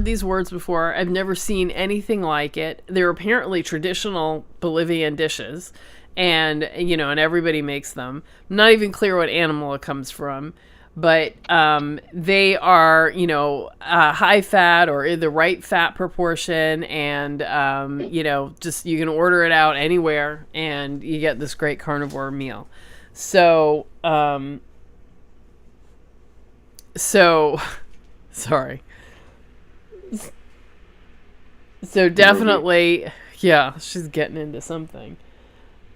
these words before. I've never seen anything like it. They're apparently traditional Bolivian dishes, and and everybody makes them. I'm not even clear what animal it comes from, but they are, high fat or in the right fat proportion, and just you can order it out anywhere, and you get this great carnivore meal. So sorry. So definitely, yeah, she's getting into something.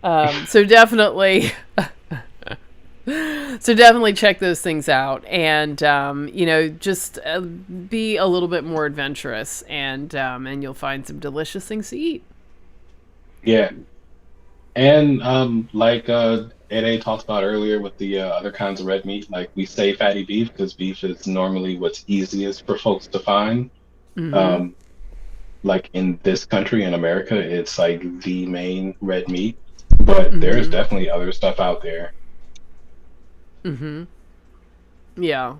So definitely check those things out, and just be a little bit more adventurous, and you'll find some delicious things to eat. Yeah, and like Ed talked about earlier with the other kinds of red meat, like we say fatty beef because beef is normally what's easiest for folks to find. Mm-hmm. Um, like in this country, in America, it's like the main red meat, but there's Mm-hmm. definitely other stuff out there. Mm-hmm. Yeah.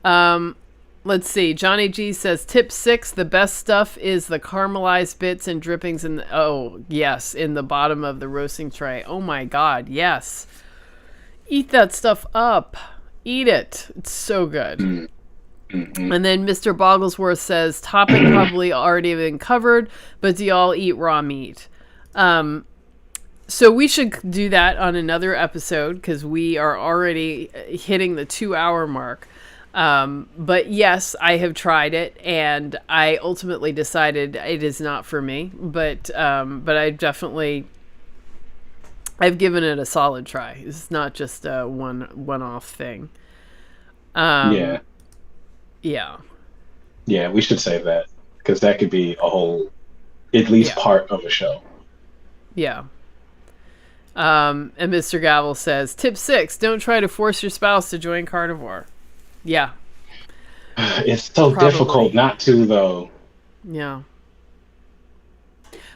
Um, let's see. Johnny G says, tip 6, the best stuff is the caramelized bits and drippings in the bottom of the roasting tray. Oh my God, yes. Eat that stuff up. Eat it. It's so good. Mm-hmm. And then Mr. Bogglesworth says, topic probably already been covered, but do y'all eat raw meat? So we should do that on another episode, because we are already hitting the 2-hour mark. But yes, I have tried it, and I ultimately decided it is not for me. But I've given it a solid try. It's not just a one-off thing. Yeah. Yeah. Yeah, we should save that because that could be a whole, at least part of a show. Yeah. And Mr. Gavel says, tip 6, don't try to force your spouse to join carnivore. Yeah. It's so difficult not to, though. Yeah.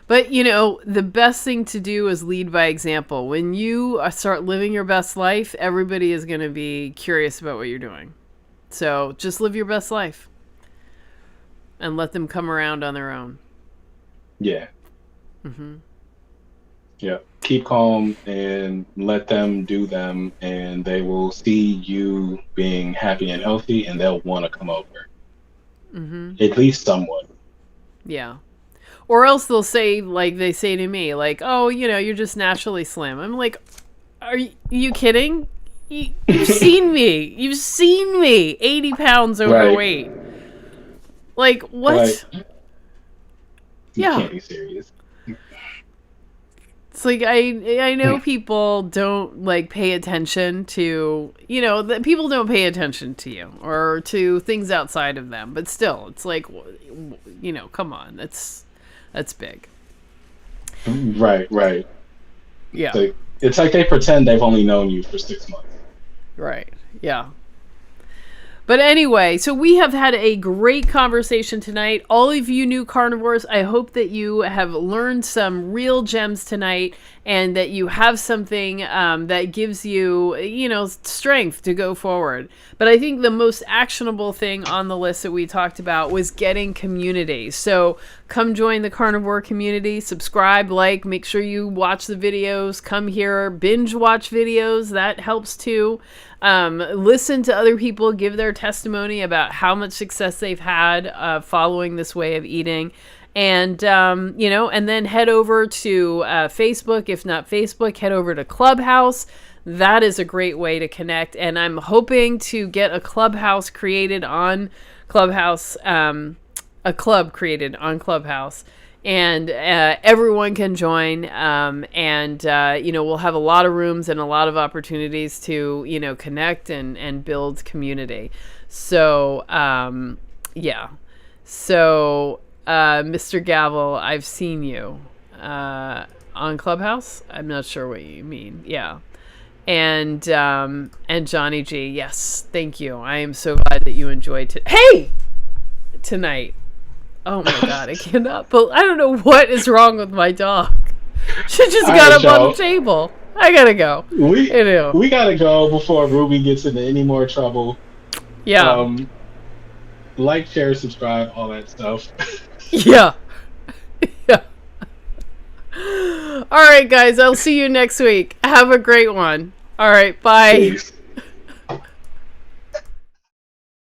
But, the best thing to do is lead by example. When you start living your best life, everybody is going to be curious about what you're doing. So just live your best life and let them come around on their own. Yeah. Mm-hmm. Yeah. Keep calm and let them do them, and they will see you being happy and healthy, and they'll want to come over. Mm-hmm. At least somewhat. Yeah. Or else they'll say, like they say to me, like, oh, you're just naturally slim. I'm like, are you kidding? You've seen me. You've seen me 80 pounds overweight. Right. Like, what? Right. You can't be serious. It's like, I know people don't, like, pay attention to, that people don't pay attention to you or to things outside of them. But still, it's like, come on. That's big. Right. Yeah. It's like they pretend they've only known you for 6 months. Right. Yeah. But anyway, so we have had a great conversation tonight. All of you new carnivores, I hope that you have learned some real gems tonight, and that you have something that gives you, strength to go forward. But I think the most actionable thing on the list that we talked about was getting community. So come join the carnivore community, subscribe, make sure you watch the videos, come here, binge watch videos. That helps too. Listen to other people give their testimony about how much success they've had following this way of eating. And, and then head over to Facebook. If not Facebook, head over to Clubhouse. That is a great way to connect. And I'm hoping to get a Clubhouse created on Clubhouse, a club created on Clubhouse. And everyone can join, and we'll have a lot of rooms and a lot of opportunities to, connect and build community. So, yeah. So, Mr. Gavel, I've seen you on Clubhouse. I'm not sure what you mean. Yeah. And Johnny G, yes, thank you. I am so glad that you enjoyed tonight. Oh my God, I cannot. But I don't know what is wrong with my dog. She just got up on the table. I gotta go. We gotta go before Ruby gets into any more trouble. Yeah. Like, share, subscribe, all that stuff. Yeah. Yeah. All right, guys. I'll see you next week. Have a great one. All right. Bye. Peace.